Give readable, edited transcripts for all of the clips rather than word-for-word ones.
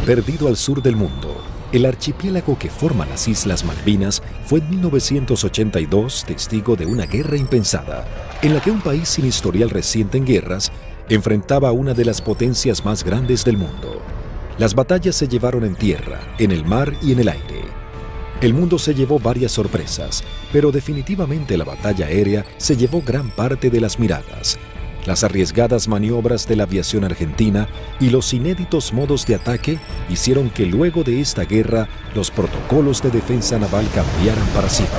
Perdido al sur del mundo, el archipiélago que forma las Islas Malvinas fue en 1982 testigo de una guerra impensada, en la que un país sin historial reciente en guerras enfrentaba a una de las potencias más grandes del mundo. Las batallas se llevaron en tierra, en el mar y en el aire. El mundo se llevó varias sorpresas, pero definitivamente la batalla aérea se llevó gran parte de las miradas. Las arriesgadas maniobras de la aviación argentina y los inéditos modos de ataque hicieron que luego de esta guerra los protocolos de defensa naval cambiaran para siempre.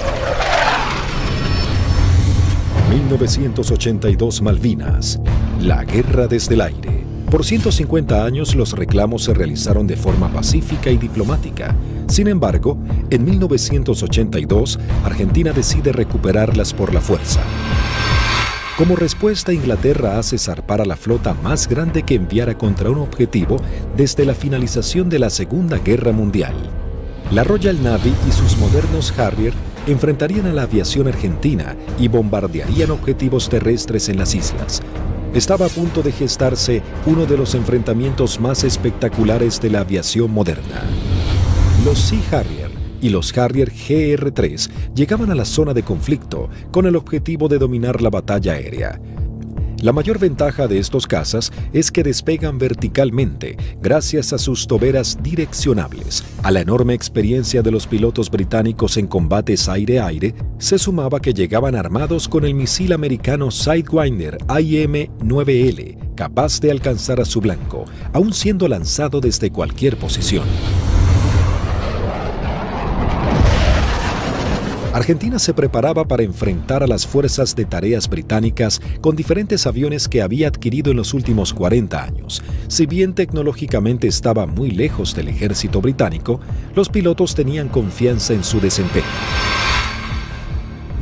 1982 Malvinas, la guerra desde el aire. Por 150 años los reclamos se realizaron de forma pacífica y diplomática. Sin embargo, en 1982, Argentina decide recuperarlas por la fuerza. Como respuesta, Inglaterra hace zarpar a la flota más grande que enviara contra un objetivo desde la finalización de la Segunda Guerra Mundial. La Royal Navy y sus modernos Harrier enfrentarían a la aviación argentina y bombardearían objetivos terrestres en las islas. Estaba a punto de gestarse uno de los enfrentamientos más espectaculares de la aviación moderna. Los Sea Harrier y los Harrier GR-3 llegaban a la zona de conflicto con el objetivo de dominar la batalla aérea. La mayor ventaja de estos cazas es que despegan verticalmente gracias a sus toberas direccionables. A la enorme experiencia de los pilotos británicos en combates aire-aire, se sumaba que llegaban armados con el misil americano Sidewinder AIM-9L, capaz de alcanzar a su blanco, aún siendo lanzado desde cualquier posición. Argentina se preparaba para enfrentar a las fuerzas de tareas británicas con diferentes aviones que había adquirido en los últimos 40 años. Si bien tecnológicamente estaba muy lejos del ejército británico, los pilotos tenían confianza en su desempeño.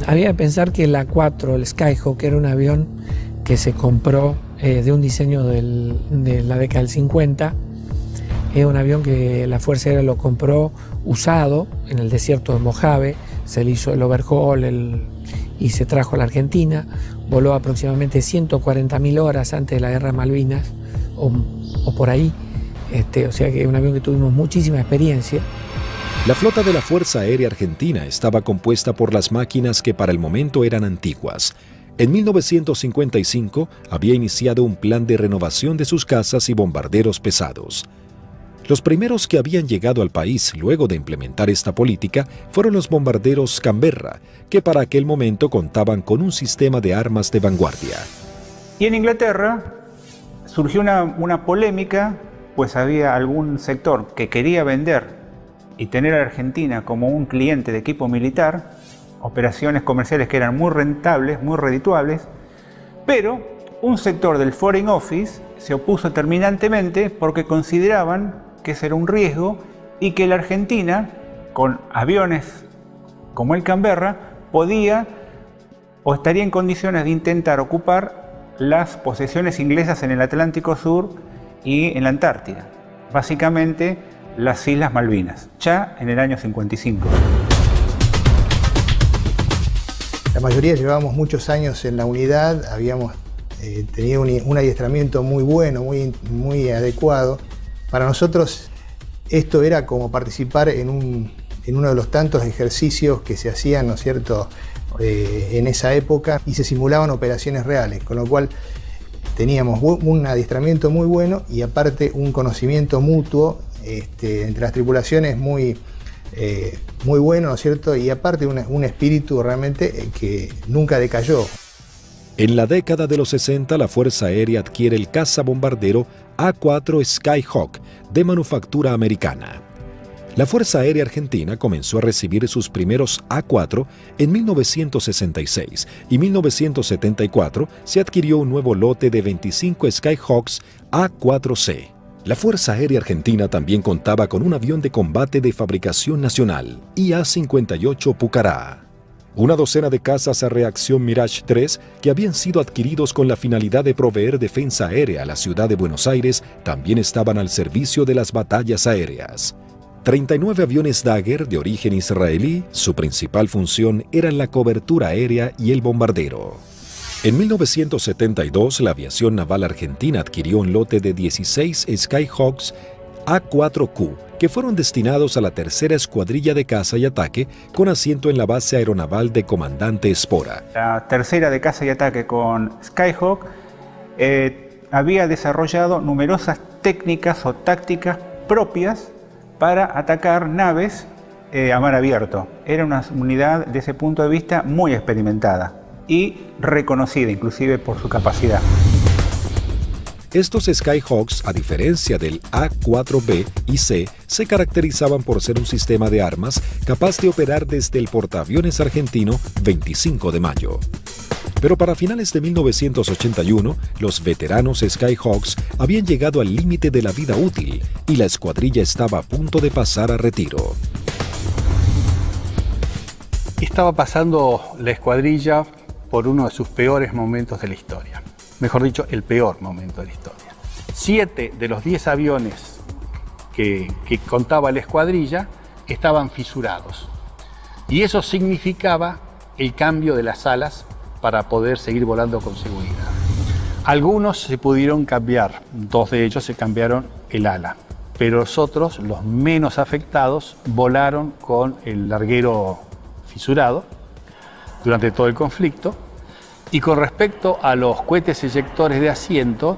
Había que pensar que el A4, el Skyhawk, era un avión que se compró de un diseño de la década del 50. Era un avión que la Fuerza Aérea lo compró usado en el desierto de Mojave. Se le hizo el overhaul y se trajo a la Argentina. Voló aproximadamente 140.000 horas antes de la Guerra de Malvinas, o por ahí. O sea que es un avión que tuvimos muchísima experiencia. La flota de la Fuerza Aérea Argentina estaba compuesta por las máquinas que para el momento eran antiguas. En 1955 había iniciado un plan de renovación de sus cazas y bombarderos pesados. Los primeros que habían llegado al país luego de implementar esta política fueron los bombarderos Canberra, que para aquel momento contaban con un sistema de armas de vanguardia. Y en Inglaterra surgió una polémica, pues había algún sector que quería vender y tener a Argentina como un cliente de equipo militar, operaciones comerciales que eran muy rentables, muy redituables, pero un sector del Foreign Office se opuso terminantemente porque consideraban que ese era un riesgo y que la Argentina, con aviones como el Canberra, podía o estaría en condiciones de intentar ocupar las posesiones inglesas en el Atlántico Sur y en la Antártida, básicamente las Islas Malvinas, ya en el año 55. La mayoría llevábamos muchos años en la unidad, habíamos tenido un adiestramiento muy bueno, muy adecuado. Para nosotros esto era como participar en uno de los tantos ejercicios que se hacían, ¿no es cierto?, en esa época, y se simulaban operaciones reales, con lo cual teníamos un adiestramiento muy bueno y aparte un conocimiento mutuo entre las tripulaciones muy bueno, ¿no es cierto?, y aparte un espíritu realmente que nunca decayó. En la década de los 60, la Fuerza Aérea adquiere el cazabombardero A4 Skyhawk de manufactura americana. La Fuerza Aérea Argentina comenzó a recibir sus primeros A4 en 1966 y en 1974 se adquirió un nuevo lote de 25 Skyhawks A4C. La Fuerza Aérea Argentina también contaba con un avión de combate de fabricación nacional, IA-58 Pucará. Una docena de cazas a reacción Mirage 3 que habían sido adquiridos con la finalidad de proveer defensa aérea a la ciudad de Buenos Aires también estaban al servicio de las batallas aéreas. 39 aviones Dagger de origen israelí, su principal función era la cobertura aérea y el bombardero. En 1972, la aviación naval argentina adquirió un lote de 16 Skyhawks A4Q, que fueron destinados a la tercera escuadrilla de caza y ataque con asiento en la base aeronaval de Comandante Espora. La tercera de caza y ataque con Skyhawk había desarrollado numerosas técnicas o tácticas propias para atacar naves a mar abierto. Era una unidad desde ese punto de vista muy experimentada y reconocida inclusive por su capacidad. Estos Skyhawks, a diferencia del A4B y C, se caracterizaban por ser un sistema de armas capaz de operar desde el portaaviones argentino 25 de mayo. Pero para finales de 1981, los veteranos Skyhawks habían llegado al límite de la vida útil y la escuadrilla estaba a punto de pasar a retiro. Estaba pasando la escuadrilla por uno de sus peores momentos de la historia. Mejor dicho, el peor momento de la historia. 7 de los 10 aviones que contaba la escuadrilla estaban fisurados. Y eso significaba el cambio de las alas para poder seguir volando con seguridad. Algunos se pudieron cambiar, 2 de ellos se cambiaron el ala, pero los otros, los menos afectados, volaron con el larguero fisurado durante todo el conflicto. Y con respecto a los cohetes eyectores de asiento,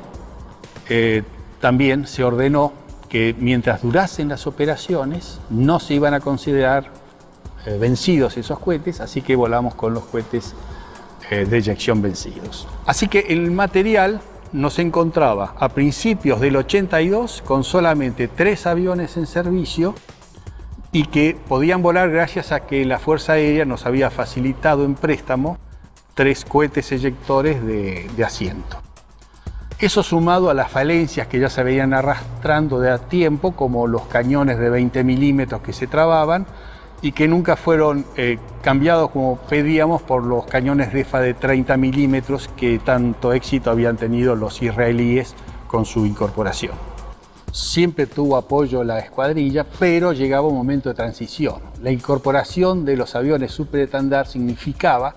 también se ordenó que mientras durasen las operaciones no se iban a considerar vencidos esos cohetes, así que volamos con los cohetes de eyección vencidos. Así que el material nos encontraba a principios del 82 con solamente 3 aviones en servicio y que podían volar gracias a que la Fuerza Aérea nos había facilitado en préstamo 3 cohetes eyectores de asiento. Eso sumado a las falencias que ya se venían arrastrando de a tiempo, como los cañones de 20 milímetros que se trababan y que nunca fueron cambiados como pedíamos por los cañones DEFA de 30 milímetros que tanto éxito habían tenido los israelíes con su incorporación. Siempre tuvo apoyo la escuadrilla, pero llegaba un momento de transición. La incorporación de los aviones superestandar significaba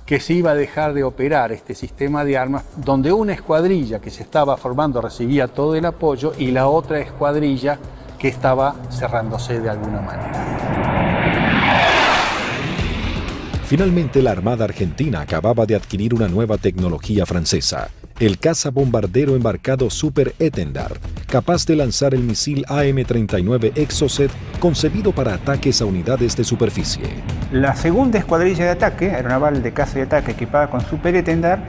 que se iba a dejar de operar este sistema de armas donde una escuadrilla que se estaba formando recibía todo el apoyo y la otra escuadrilla que estaba cerrándose de alguna manera. Finalmente, la Armada Argentina acababa de adquirir una nueva tecnología francesa, el caza bombardero embarcado Super Étendard, capaz de lanzar el misil AM-39 Exocet concebido para ataques a unidades de superficie. La segunda escuadrilla de ataque, aeronaval de caza y ataque equipada con Super Étendard,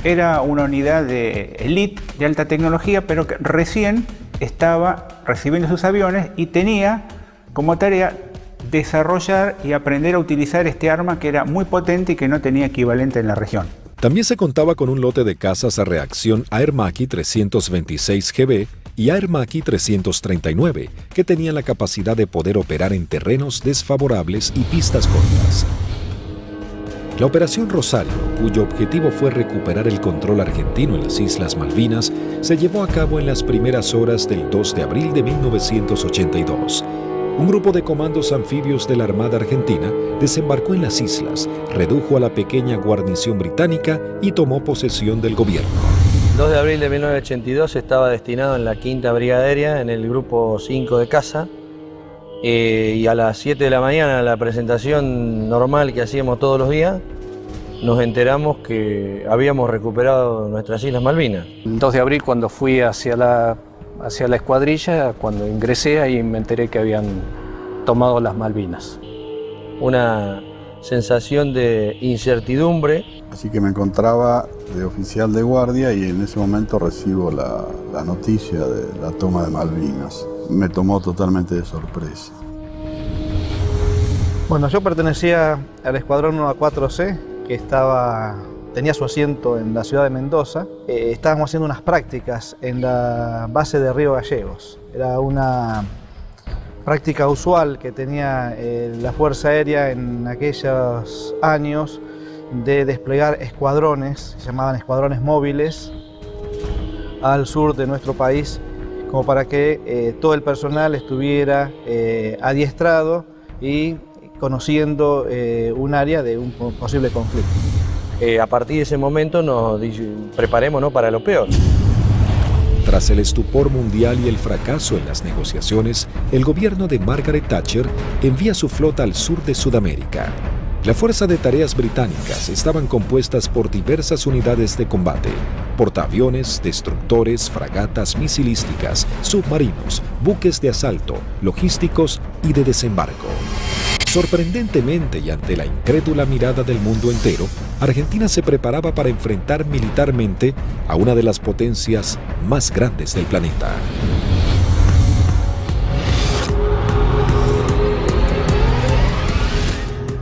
era una unidad de elite de alta tecnología, pero que recién estaba recibiendo sus aviones y tenía como tarea desarrollar y aprender a utilizar este arma que era muy potente y que no tenía equivalente en la región. También se contaba con un lote de cazas a reacción Air Macchi 326 GB y Air Macchi 339, que tenían la capacidad de poder operar en terrenos desfavorables y pistas cortas. La Operación Rosario, cuyo objetivo fue recuperar el control argentino en las Islas Malvinas, se llevó a cabo en las primeras horas del 2 de abril de 1982. Un grupo de comandos anfibios de la Armada Argentina desembarcó en las islas, redujo a la pequeña guarnición británica y tomó posesión del gobierno. El 2 de abril de 1982 estaba destinado en la 5ª Brigada Aérea, en el grupo 5 de caza, y a las 7 de la mañana, la presentación normal que hacíamos todos los días, nos enteramos que habíamos recuperado nuestras Islas Malvinas. El 2 de abril, cuando fui hacia la escuadrilla, cuando ingresé, ahí me enteré que habían tomado las Malvinas. Una sensación de incertidumbre. Así que me encontraba de oficial de guardia y en ese momento recibo la noticia de la toma de Malvinas. Me tomó totalmente de sorpresa. Bueno, yo pertenecía al escuadrón 1A4C, que tenía su asiento en la ciudad de Mendoza. Estábamos haciendo unas prácticas en la base de Río Gallegos. Era una práctica usual que tenía la Fuerza Aérea en aquellos años de desplegar escuadrones, se llamaban escuadrones móviles, al sur de nuestro país, como para que todo el personal estuviera adiestrado y conociendo un área de un posible conflicto. A partir de ese momento nos preparemos, ¿no?, para lo peor. Tras el estupor mundial y el fracaso en las negociaciones, el gobierno de Margaret Thatcher envía su flota al sur de Sudamérica. La Fuerza de Tareas Británicas estaban compuestas por diversas unidades de combate, portaaviones, destructores, fragatas misilísticas, submarinos, buques de asalto, logísticos y de desembarco. Sorprendentemente y ante la incrédula mirada del mundo entero, Argentina se preparaba para enfrentar militarmente a una de las potencias más grandes del planeta.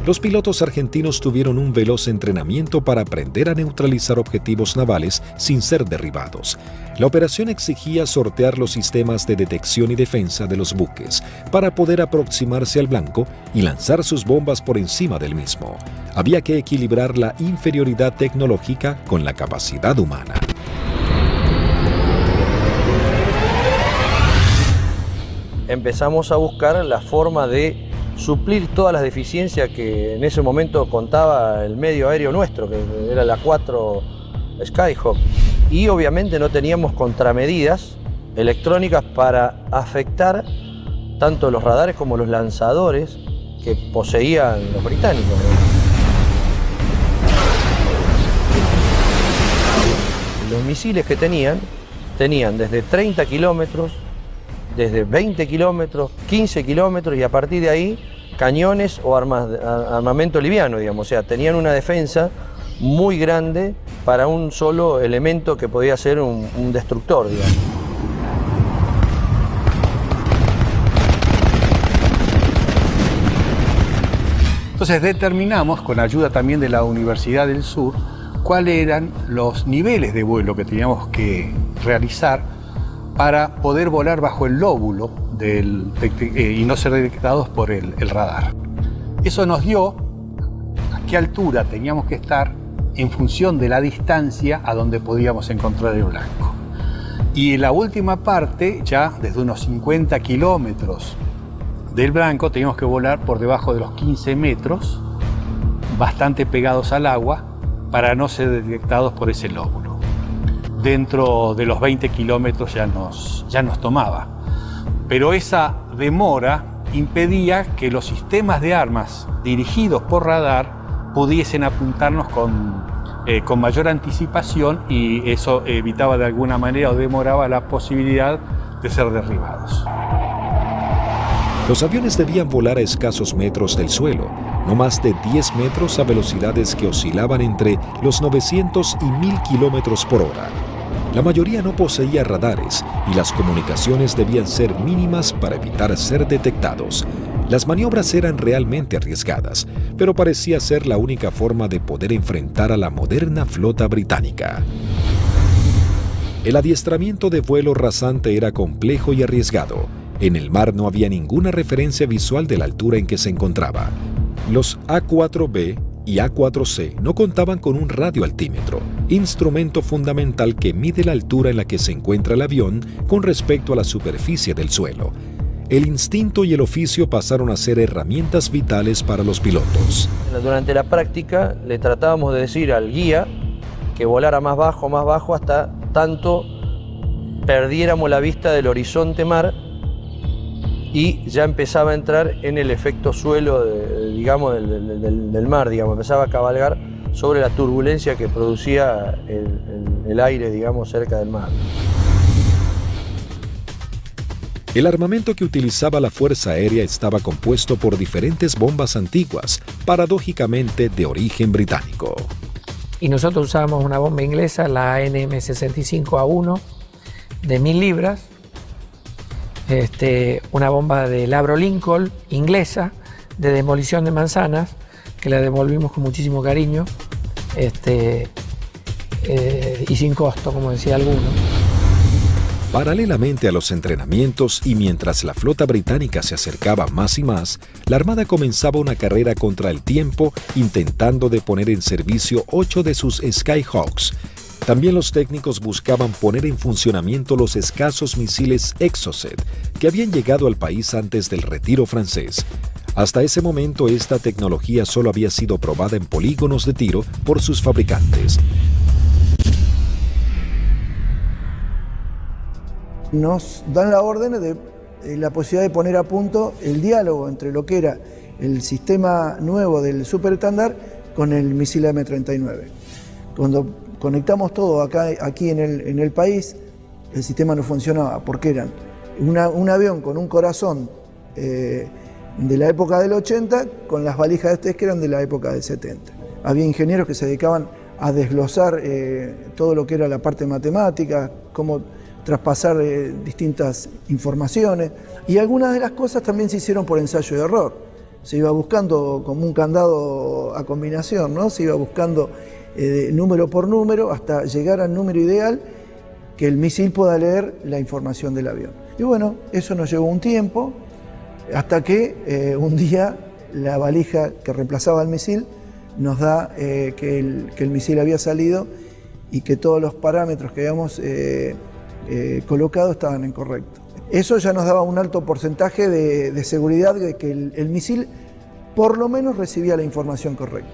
Los pilotos argentinos tuvieron un veloz entrenamiento para aprender a neutralizar objetivos navales sin ser derribados. La operación exigía sortear los sistemas de detección y defensa de los buques para poder aproximarse al blanco y lanzar sus bombas por encima del mismo. Había que equilibrar la inferioridad tecnológica con la capacidad humana. Empezamos a buscar la forma de suplir todas las deficiencias que en ese momento contaba el medio aéreo nuestro, que era la 4 Skyhawk. Y obviamente no teníamos contramedidas electrónicas para afectar tanto los radares como los lanzadores que poseían los británicos. Los misiles que tenían desde 30 kilómetros, desde 20 kilómetros, 15 kilómetros y a partir de ahí cañones o armamento liviano, digamos. O sea, tenían una defensa muy grande para un solo elemento que podía ser un destructor, digamos. Entonces determinamos, con ayuda también de la Universidad del Sur, cuáles eran los niveles de vuelo que teníamos que realizar para poder volar bajo el lóbulo y no ser detectados por el radar. Eso nos dio a qué altura teníamos que estar en función de la distancia a donde podíamos encontrar el blanco. Y en la última parte, ya desde unos 50 kilómetros del blanco, teníamos que volar por debajo de los 15 metros, bastante pegados al agua, para no ser detectados por ese lóbulo. Dentro de los 20 kilómetros ya nos tomaba. Pero esa demora impedía que los sistemas de armas dirigidos por radar pudiesen apuntarnos con mayor anticipación y eso evitaba de alguna manera o demoraba la posibilidad de ser derribados. Los aviones debían volar a escasos metros del suelo, no más de 10 metros a velocidades que oscilaban entre los 900 y 1000 kilómetros por hora. La mayoría no poseía radares y las comunicaciones debían ser mínimas para evitar ser detectados. Las maniobras eran realmente arriesgadas, pero parecía ser la única forma de poder enfrentar a la moderna flota británica. El adiestramiento de vuelo rasante era complejo y arriesgado. En el mar no había ninguna referencia visual de la altura en que se encontraba. Los A4B y A4C no contaban con un radioaltímetro, instrumento fundamental que mide la altura en la que se encuentra el avión con respecto a la superficie del suelo. El instinto y el oficio pasaron a ser herramientas vitales para los pilotos. Durante la práctica le tratábamos de decir al guía que volara más bajo, hasta tanto perdiéramos la vista del horizonte mar y ya empezaba a entrar en el efecto suelo del mar, digamos, empezaba a cabalgar sobre la turbulencia que producía el aire, digamos, cerca del mar. El armamento que utilizaba la Fuerza Aérea estaba compuesto por diferentes bombas antiguas, paradójicamente de origen británico. Y nosotros usábamos una bomba inglesa, la NM65A1, de 1000 libras, una bomba del Avro Lincoln, inglesa, de demolición de manzanas, que la devolvimos con muchísimo cariño, y sin costo, como decía alguno. Paralelamente a los entrenamientos y mientras la flota británica se acercaba más y más, la Armada comenzaba una carrera contra el tiempo intentando de poner en servicio 8 de sus Skyhawks. También los técnicos buscaban poner en funcionamiento los escasos misiles Exocet que habían llegado al país antes del retiro francés. Hasta ese momento esta tecnología solo había sido probada en polígonos de tiro por sus fabricantes. nos dan la orden de la posibilidad de poner a punto el diálogo entre lo que era el sistema nuevo del superestándar con el misil M39. Cuando conectamos todo aquí en el país, el sistema no funcionaba porque eran un avión con un corazón de la época del 80 con las valijas de test que eran de la época del 70. Había ingenieros que se dedicaban a desglosar todo lo que era la parte matemática, cómo traspasar distintas informaciones, y algunas de las cosas también se hicieron por ensayo y error. Se iba buscando como un candado a combinación, ¿no? Se iba buscando número por número hasta llegar al número ideal que el misil pueda leer la información del avión. Y bueno, eso nos llevó un tiempo, hasta que un día la valija que reemplazaba al misil nos da que el misil había salido y que todos los parámetros que habíamos colocado estaban incorrectos. Eso ya nos daba un alto porcentaje de seguridad de que el misil por lo menos recibía la información correcta.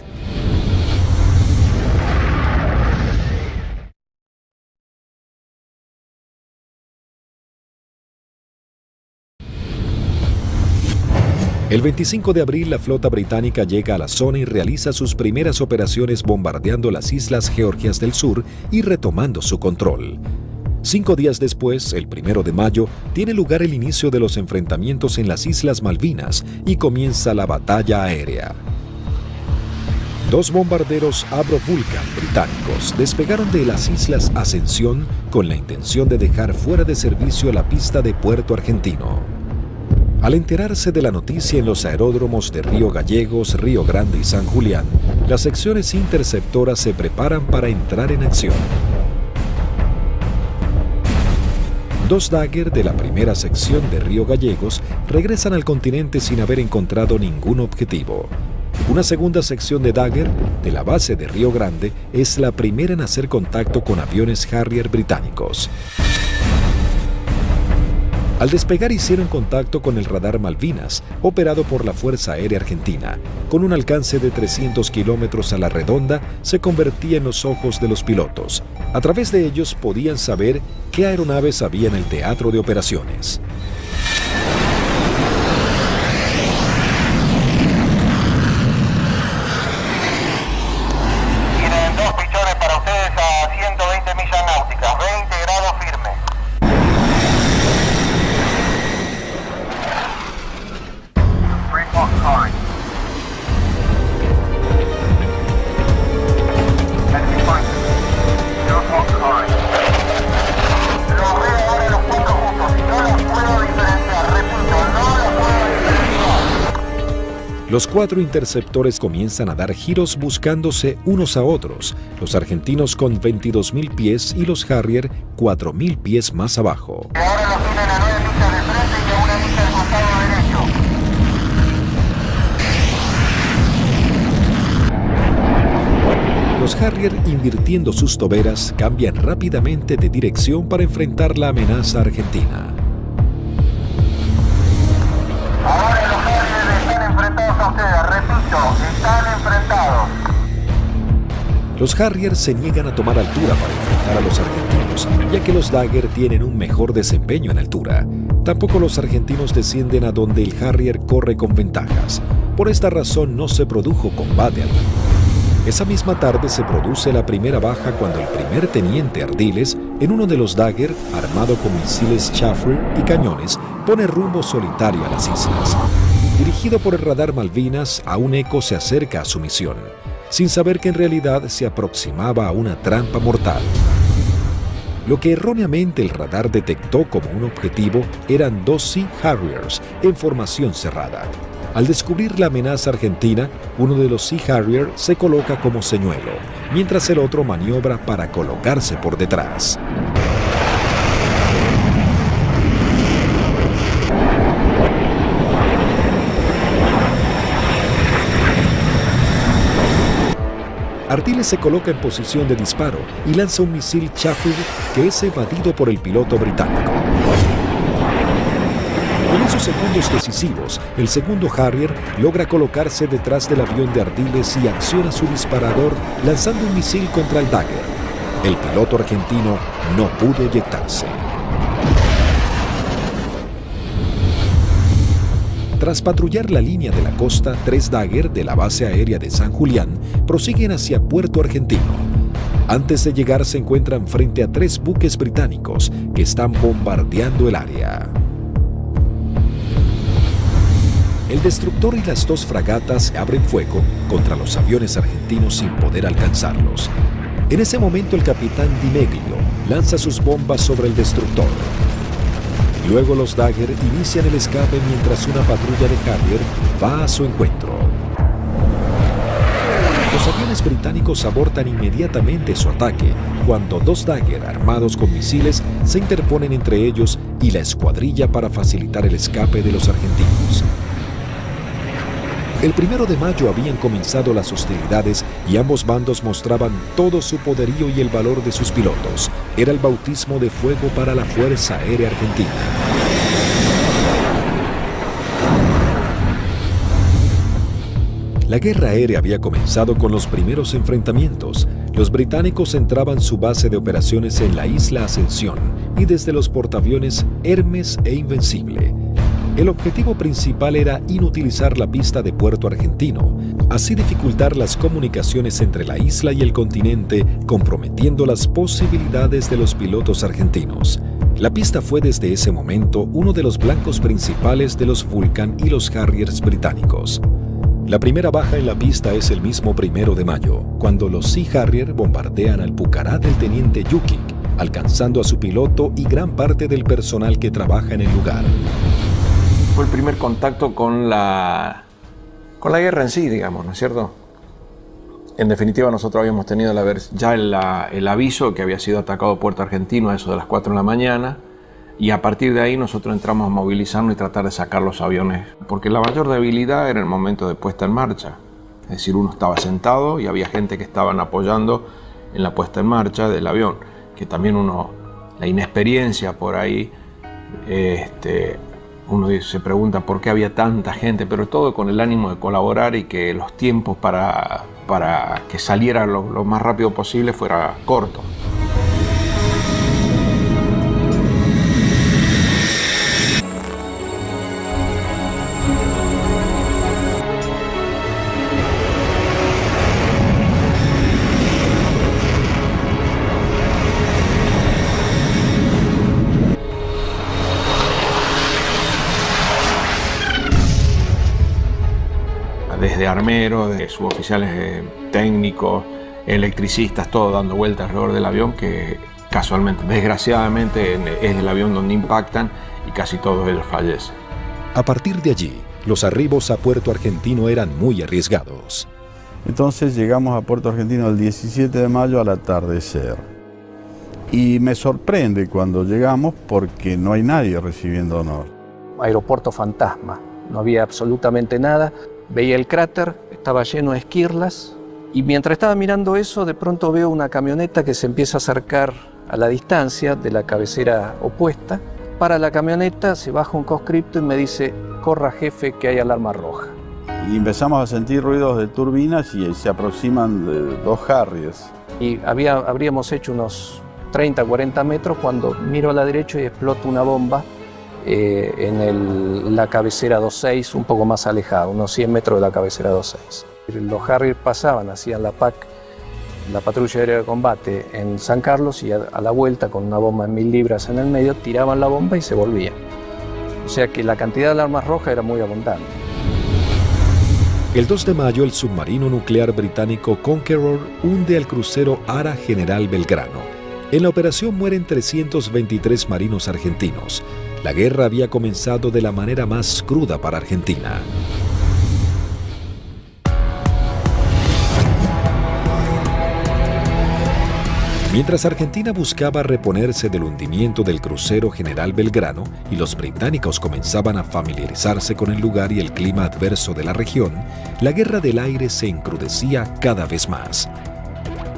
El 25 de abril la flota británica llega a la zona y realiza sus primeras operaciones bombardeando las Islas Georgias del Sur y retomando su control. 5 días después, el 1 de mayo, tiene lugar el inicio de los enfrentamientos en las Islas Malvinas y comienza la batalla aérea. 2 bombarderos Avro Vulcan británicos despegaron de las Islas Ascensión con la intención de dejar fuera de servicio la pista de Puerto Argentino. Al enterarse de la noticia en los aeródromos de Río Gallegos, Río Grande y San Julián, las secciones interceptoras se preparan para entrar en acción. 2 Dagger de la primera sección de Río Gallegos regresan al continente sin haber encontrado ningún objetivo. Una segunda sección de Dagger de la base de Río Grande es la primera en hacer contacto con aviones Harrier británicos. Al despegar hicieron contacto con el radar Malvinas, operado por la Fuerza Aérea Argentina. Con un alcance de 300 kilómetros a la redonda, se convertía en los ojos de los pilotos. A través de ellos podían saber qué aeronaves había en el teatro de operaciones. Tienen 2 pichones para ustedes a 120 millas náuticas, 20 grados firme. Los 4 interceptores comienzan a dar giros buscándose unos a otros, los argentinos con 22.000 pies y los Harrier 4.000 pies más abajo. Ahora los tienen a 9 millas de frente y a 1 milla del costado derecho. Los Harrier, invirtiendo sus toberas, cambian rápidamente de dirección para enfrentar la amenaza argentina. Ahora los Harrier están enfrentados a ustedes, repito, están enfrentados. Los Harrier se niegan a tomar altura para enfrentar a los argentinos, ya que los Dagger tienen un mejor desempeño en altura. Tampoco los argentinos descienden a donde el Harrier corre con ventajas. Por esta razón no se produjo combate alguno. Esa misma tarde se produce la primera baja cuando el primer teniente Ardiles, en uno de los Dagger, armado con misiles Chaffir y cañones, pone rumbo solitario a las islas. Dirigido por el radar Malvinas, a un eco se acerca a su misión, sin saber que en realidad se aproximaba a una trampa mortal. Lo que erróneamente el radar detectó como un objetivo eran 2 Sea Harriers en formación cerrada. Al descubrir la amenaza argentina, uno de los Sea Harrier se coloca como señuelo, mientras el otro maniobra para colocarse por detrás. Ardiles se coloca en posición de disparo y lanza un misil Chaffir que es evadido por el piloto británico. En esos segundos decisivos, el segundo Harrier logra colocarse detrás del avión de Ardiles y acciona su disparador lanzando un misil contra el Dagger. El piloto argentino no pudo eyectarse. Tras patrullar la línea de la costa, 3 Dagger de la base aérea de San Julián prosiguen hacia Puerto Argentino. Antes de llegar se encuentran frente a 3 buques británicos que están bombardeando el área. El destructor y las 2 fragatas abren fuego contra los aviones argentinos sin poder alcanzarlos. En ese momento el capitán Di Meglio lanza sus bombas sobre el destructor. Luego los Dagger inician el escape mientras una patrulla de Harrier va a su encuentro. Los aviones británicos abortan inmediatamente su ataque cuando 2 Dagger armados con misiles se interponen entre ellos y la escuadrilla para facilitar el escape de los argentinos. El 1 de mayo habían comenzado las hostilidades y ambos bandos mostraban todo su poderío y el valor de sus pilotos. Era el bautismo de fuego para la Fuerza Aérea Argentina. La guerra aérea había comenzado con los primeros enfrentamientos. Los británicos entraban su base de operaciones en la isla Ascensión y desde los portaaviones Hermes e Invencible. El objetivo principal era inutilizar la pista de Puerto Argentino, así dificultar las comunicaciones entre la isla y el continente, comprometiendo las posibilidades de los pilotos argentinos. La pista fue desde ese momento uno de los blancos principales de los Vulcan y los Harriers británicos. La primera baja en la pista es el mismo 1 de mayo, cuando los Sea Harrier bombardean al Pucará del teniente Yukik, alcanzando a su piloto y gran parte del personal que trabaja en el lugar. Fue el primer contacto con la guerra en sí, digamos, ¿no es cierto? En definitiva, nosotros habíamos tenido ya el aviso que había sido atacado Puerto Argentino a eso de las 4 de la mañana, y a partir de ahí nosotros entramos a movilizarnos y tratar de sacar los aviones, porque la mayor debilidad era el momento de puesta en marcha. Es decir, uno estaba sentado y había gente que estaban apoyando en la puesta en marcha del avión, que también la inexperiencia por ahí, uno se pregunta por qué había tanta gente, pero todo con el ánimo de colaborar y que los tiempos para que saliera lo más rápido posible fuera corto. Desde armeros, de suboficiales técnicos, electricistas, todo dando vueltas alrededor del avión, que casualmente, desgraciadamente, es el avión donde impactan y casi todos ellos fallecen. A partir de allí, los arribos a Puerto Argentino eran muy arriesgados. Entonces llegamos a Puerto Argentino el 17 de mayo al atardecer. Y me sorprende cuando llegamos porque no hay nadie recibiendo honor. Aeropuerto fantasma, no había absolutamente nada. Veía el cráter, estaba lleno de esquirlas, y mientras estaba mirando eso, de pronto veo una camioneta que se empieza a acercar a la distancia de la cabecera opuesta. Para la camioneta, se baja un conscripto y me dice: corra jefe, que hay alarma roja. Y empezamos a sentir ruidos de turbinas y se aproximan 2 Harriers. Y habríamos hecho unos 30, 40 metros cuando miro a la derecha y explota una bomba en la cabecera 26, un poco más alejada, unos 100 metros de la cabecera 26. Los Harrier pasaban, hacían la PAC, la patrulla aérea de combate en San Carlos, y a la vuelta con una bomba en 1000 libras en el medio, tiraban la bomba y se volvían. O sea que la cantidad de alarmas rojas era muy abundante. El 2 de mayo, el submarino nuclear británico Conqueror hunde al crucero Ara General Belgrano. En la operación mueren 323 marinos argentinos. La guerra había comenzado de la manera más cruda para Argentina. Mientras Argentina buscaba reponerse del hundimiento del crucero General Belgrano y los británicos comenzaban a familiarizarse con el lugar y el clima adverso de la región, la guerra del aire se encrudecía cada vez más.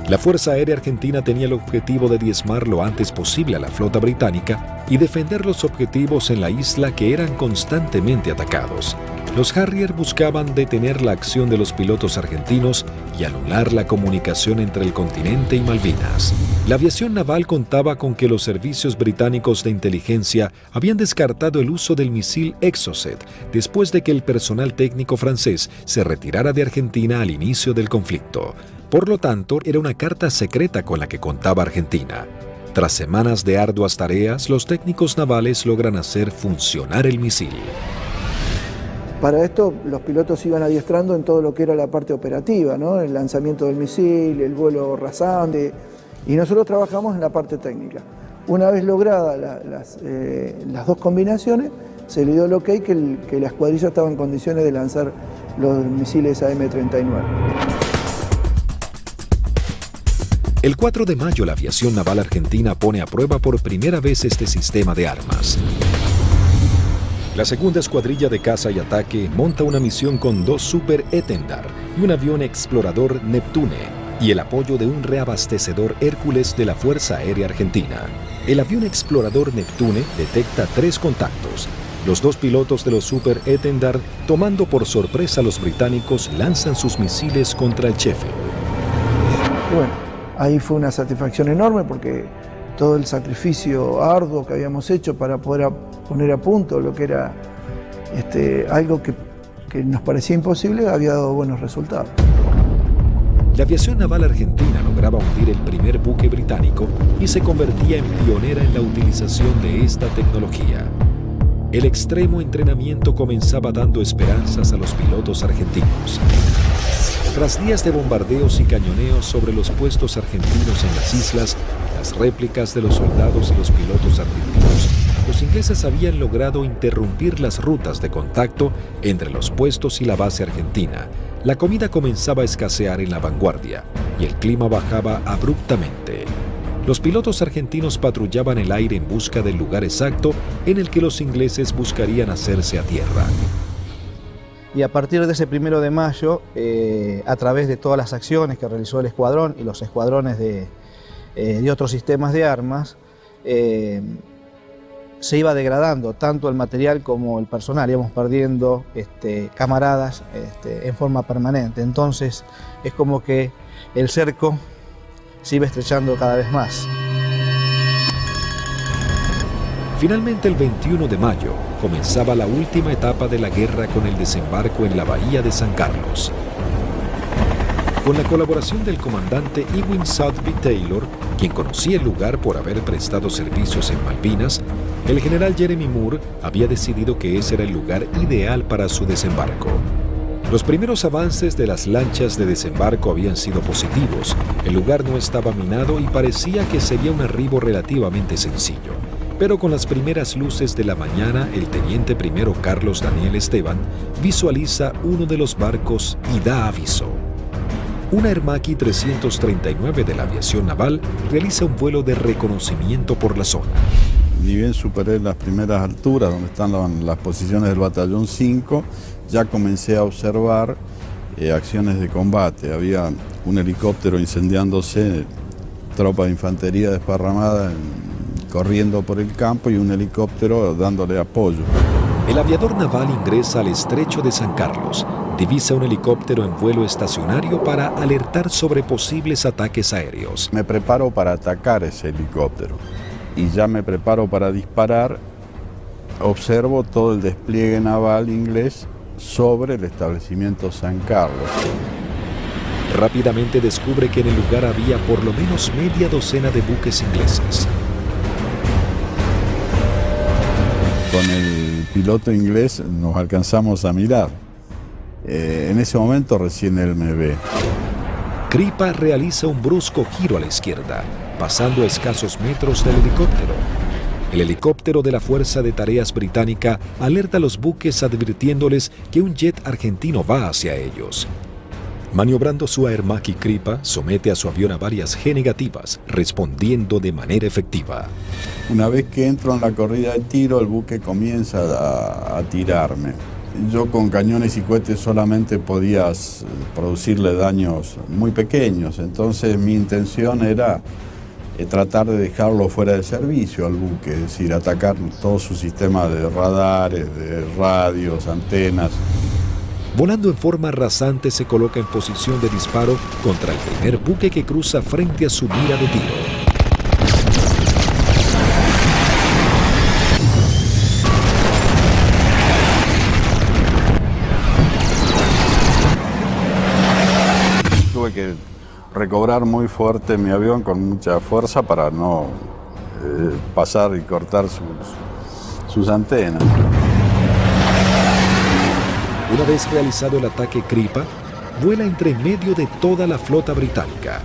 La Fuerza Aérea Argentina tenía el objetivo de diezmar lo antes posible a la flota británica y defender los objetivos en la isla que eran constantemente atacados. Los Harrier buscaban detener la acción de los pilotos argentinos y anular la comunicación entre el continente y Malvinas. La aviación naval contaba con que los servicios británicos de inteligencia habían descartado el uso del misil Exocet después de que el personal técnico francés se retirara de Argentina al inicio del conflicto. Por lo tanto, era una carta secreta con la que contaba Argentina. Tras semanas de arduas tareas, los técnicos navales logran hacer funcionar el misil. Para esto, los pilotos iban adiestrando en todo lo que era la parte operativa, ¿no? El lanzamiento del misil, el vuelo rasante, y nosotros trabajamos en la parte técnica. Una vez logradas las dos combinaciones, se le dio el ok que la escuadrilla estaba en condiciones de lanzar los misiles AM-39. El 4 de mayo, la aviación naval argentina pone a prueba por primera vez este sistema de armas. La segunda escuadrilla de caza y ataque monta una misión con 2 Super Etendard y un avión explorador Neptune y el apoyo de un reabastecedor Hércules de la Fuerza Aérea Argentina. El avión explorador Neptune detecta 3 contactos. Los 2 pilotos de los Super Etendard, tomando por sorpresa a los británicos, lanzan sus misiles contra el Chefe. Bueno, ahí fue una satisfacción enorme porque todo el sacrificio arduo que habíamos hecho para poder poner a punto lo que era algo que nos parecía imposible, había dado buenos resultados. La aviación naval argentina lograba hundir el primer buque británico y se convertía en pionera en la utilización de esta tecnología. El extremo entrenamiento comenzaba dando esperanzas a los pilotos argentinos. Tras días de bombardeos y cañoneos sobre los puestos argentinos en las islas, las réplicas de los soldados y los pilotos argentinos, los ingleses habían logrado interrumpir las rutas de contacto entre los puestos y la base argentina. La comida comenzaba a escasear en la vanguardia y el clima bajaba abruptamente. Los pilotos argentinos patrullaban el aire en busca del lugar exacto en el que los ingleses buscarían hacerse a tierra. Y a partir de ese 1 de mayo, a través de todas las acciones que realizó el escuadrón y los escuadrones de otros sistemas de armas, se iba degradando tanto el material como el personal, íbamos perdiendo camaradas en forma permanente. Entonces es como que el cerco se iba estrechando cada vez más. Finalmente, el 21 de mayo, comenzaba la última etapa de la guerra con el desembarco en la bahía de San Carlos. Con la colaboración del comandante Ewing Southby Taylor, quien conocía el lugar por haber prestado servicios en Malvinas, el general Jeremy Moore había decidido que ese era el lugar ideal para su desembarco. Los primeros avances de las lanchas de desembarco habían sido positivos, el lugar no estaba minado y parecía que sería un arribo relativamente sencillo. Pero con las primeras luces de la mañana, el teniente primero Carlos Daniel Esteban visualiza uno de los barcos y da aviso. Una Aermacchi 339 de la aviación naval realiza un vuelo de reconocimiento por la zona. Ni bien superé las primeras alturas, donde están las posiciones del batallón 5, ya comencé a observar acciones de combate. Había un helicóptero incendiándose, tropa de infantería desparramada corriendo por el campo y un helicóptero dándole apoyo. El aviador naval ingresa al estrecho de San Carlos, divisa un helicóptero en vuelo estacionario para alertar sobre posibles ataques aéreos. Me preparo para atacar ese helicóptero y ya me preparo para disparar. Observo todo el despliegue naval inglés sobre el establecimiento San Carlos. Rápidamente descubre que en el lugar había por lo menos media docena de buques ingleses. Con el piloto inglés nos alcanzamos a mirar. En ese momento recién él me ve. Kripa realiza un brusco giro a la izquierda, pasando a escasos metros del helicóptero. El helicóptero de la Fuerza de Tareas Británica alerta a los buques advirtiéndoles que un jet argentino va hacia ellos. Maniobrando su Aermacchi, Kripa somete a su avión a varias G negativas, respondiendo de manera efectiva. Una vez que entro en la corrida de tiro, el buque comienza a tirarme. Yo con cañones y cohetes solamente podía producirle daños muy pequeños, entonces mi intención era tratar de dejarlo fuera de servicio al buque, es decir, atacar todo su sistema de radares, de radios, antenas. Volando en forma rasante se coloca en posición de disparo contra el primer buque que cruza frente a su mira de tiro. Tuve que recobrar muy fuerte mi avión con mucha fuerza para no pasar y cortar sus antenas. Una vez realizado el ataque Kripa, vuela entre medio de toda la flota británica.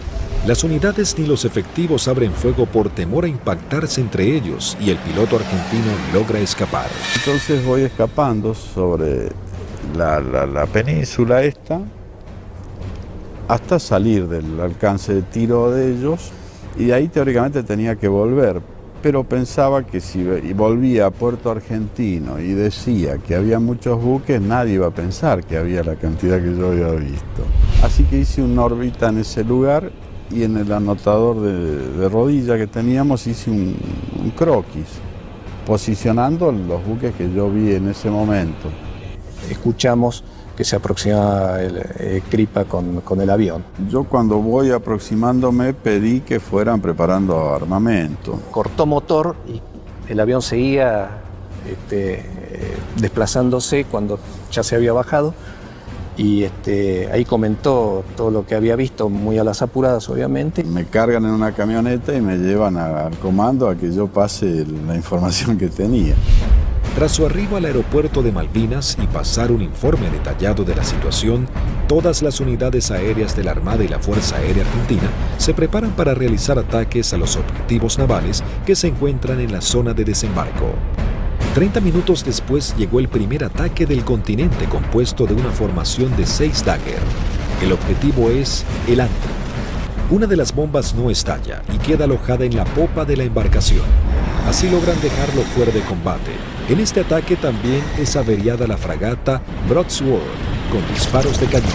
Las unidades ni los efectivos abren fuego por temor a impactarse entre ellos y el piloto argentino logra escapar. Entonces voy escapando sobre la península esta hasta salir del alcance de tiro de ellos, y de ahí teóricamente tenía que volver, pero pensaba que si volvía a Puerto Argentino y decía que había muchos buques, nadie iba a pensar que había la cantidad que yo había visto. Así que hice una órbita en ese lugar y en el anotador de rodilla que teníamos hice un croquis, posicionando los buques que yo vi en ese momento. Escuchamos que se aproximaba el Kripa con el avión. Yo cuando voy aproximándome pedí que fueran preparando armamento. Cortó motor y el avión seguía desplazándose cuando ya se había bajado, y ahí comentó todo lo que había visto, muy a las apuradas obviamente. Me cargan en una camioneta y me llevan al comando a que yo pase la información que tenía. Tras su arribo al aeropuerto de Malvinas y pasar un informe detallado de la situación, todas las unidades aéreas de la Armada y la Fuerza Aérea Argentina se preparan para realizar ataques a los objetivos navales que se encuentran en la zona de desembarco. 30 minutos después llegó el primer ataque del continente compuesto de una formación de 6 Dagger. El objetivo es el Antrim. Una de las bombas no estalla y queda alojada en la popa de la embarcación. Así logran dejarlo fuera de combate. En este ataque también es averiada la fragata Broadsword con disparos de cañón.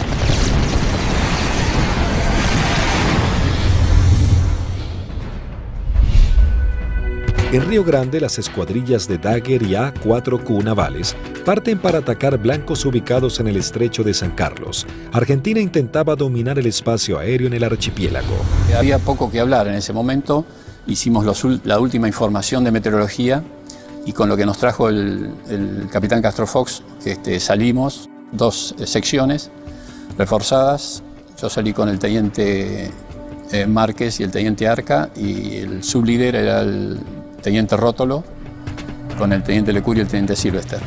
En Río Grande, las escuadrillas de Dagger y A-4Q navales parten para atacar blancos ubicados en el estrecho de San Carlos. Argentina intentaba dominar el espacio aéreo en el archipiélago. Había poco que hablar en ese momento. Hicimos la última información de meteorología y con lo que nos trajo el capitán Castro Fox, salimos 2 secciones reforzadas. Yo salí con el teniente Márquez y el teniente Arca, y el sublíder era el teniente Rótolo con el teniente Lecuri y el teniente Silvester.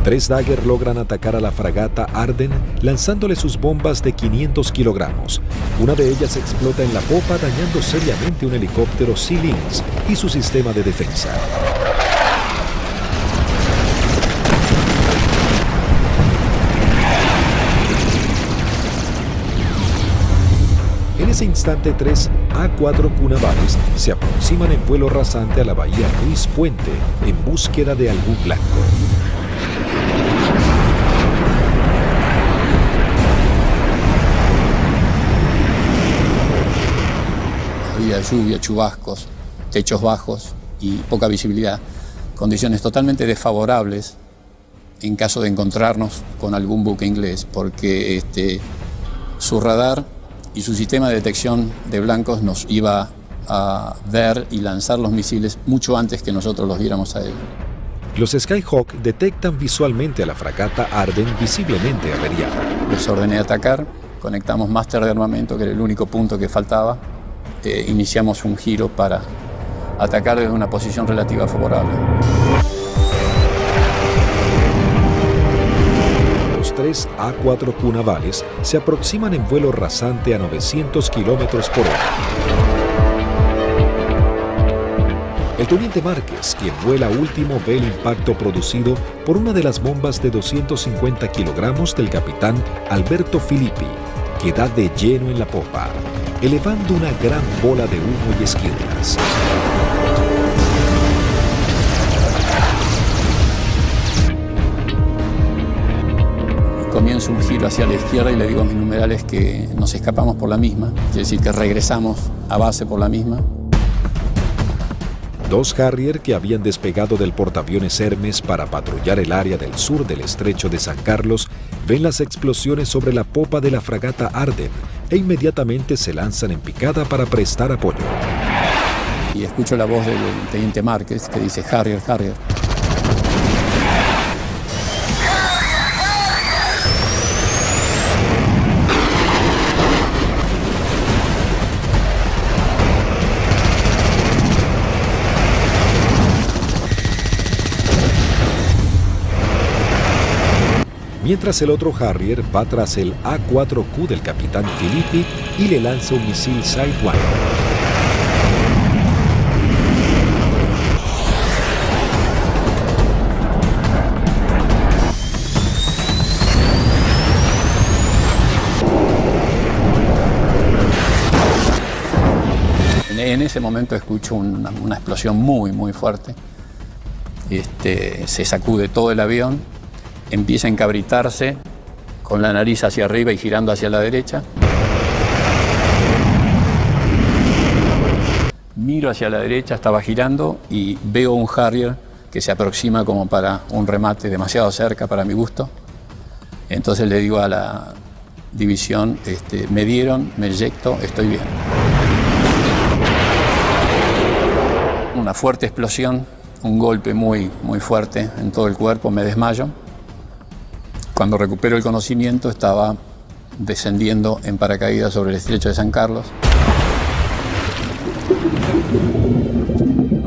Tres Dagger logran atacar a la fragata Arden lanzándole sus bombas de 500 kilogramos. Una de ellas explota en la popa dañando seriamente un helicóptero Sea Lynx y su sistema de defensa. En ese instante, 3 A-4Q navales se aproximan en vuelo rasante a la bahía Ruiz Puente en búsqueda de algún blanco. Había lluvia, chubascos, techos bajos y poca visibilidad, condiciones totalmente desfavorables en caso de encontrarnos con algún buque inglés, porque su radar y su sistema de detección de blancos nos iba a ver y lanzar los misiles mucho antes que nosotros los viéramos a él. Los Skyhawk detectan visualmente a la fragata Arden visiblemente averiada. Les ordené atacar, conectamos máster de armamento, que era el único punto que faltaba. Iniciamos un giro para atacar desde una posición relativa favorable. Los 3 A-4Q navales se aproximan en vuelo rasante a 900 kilómetros por hora. El teniente Márquez, quien vuela último, ve el impacto producido por una de las bombas de 250 kilogramos del capitán Alberto Filippi, que da de lleno en la popa, elevando una gran bola de humo y esquirlas. comienzo un giro hacia la izquierda y le digo a mis numerales que nos escapamos por la misma, es decir, que regresamos a base por la misma. Dos Harrier que habían despegado del portaaviones Hermes para patrullar el área del sur del estrecho de San Carlos ven las explosiones sobre la popa de la fragata Arden e inmediatamente se lanzan en picada para prestar apoyo. Y escucho la voz del teniente Márquez que dice Harrier, Harrier. Mientras el otro Harrier va tras el A4Q del capitán Filippi y le lanza un misil Sidewinder. En ese momento escucho una explosión muy fuerte. Se sacude todo el avión, empieza a encabritarse con la nariz hacia arriba y girando hacia la derecha. Miro hacia la derecha, estaba girando y veo un Harrier que se aproxima como para un remate demasiado cerca para mi gusto. Entonces le digo a la división, me dieron, me eyecto, estoy bien. Una fuerte explosión, un golpe muy fuerte en todo el cuerpo, me desmayo. Cuando recupero el conocimiento estaba descendiendo en paracaídas sobre el estrecho de San Carlos.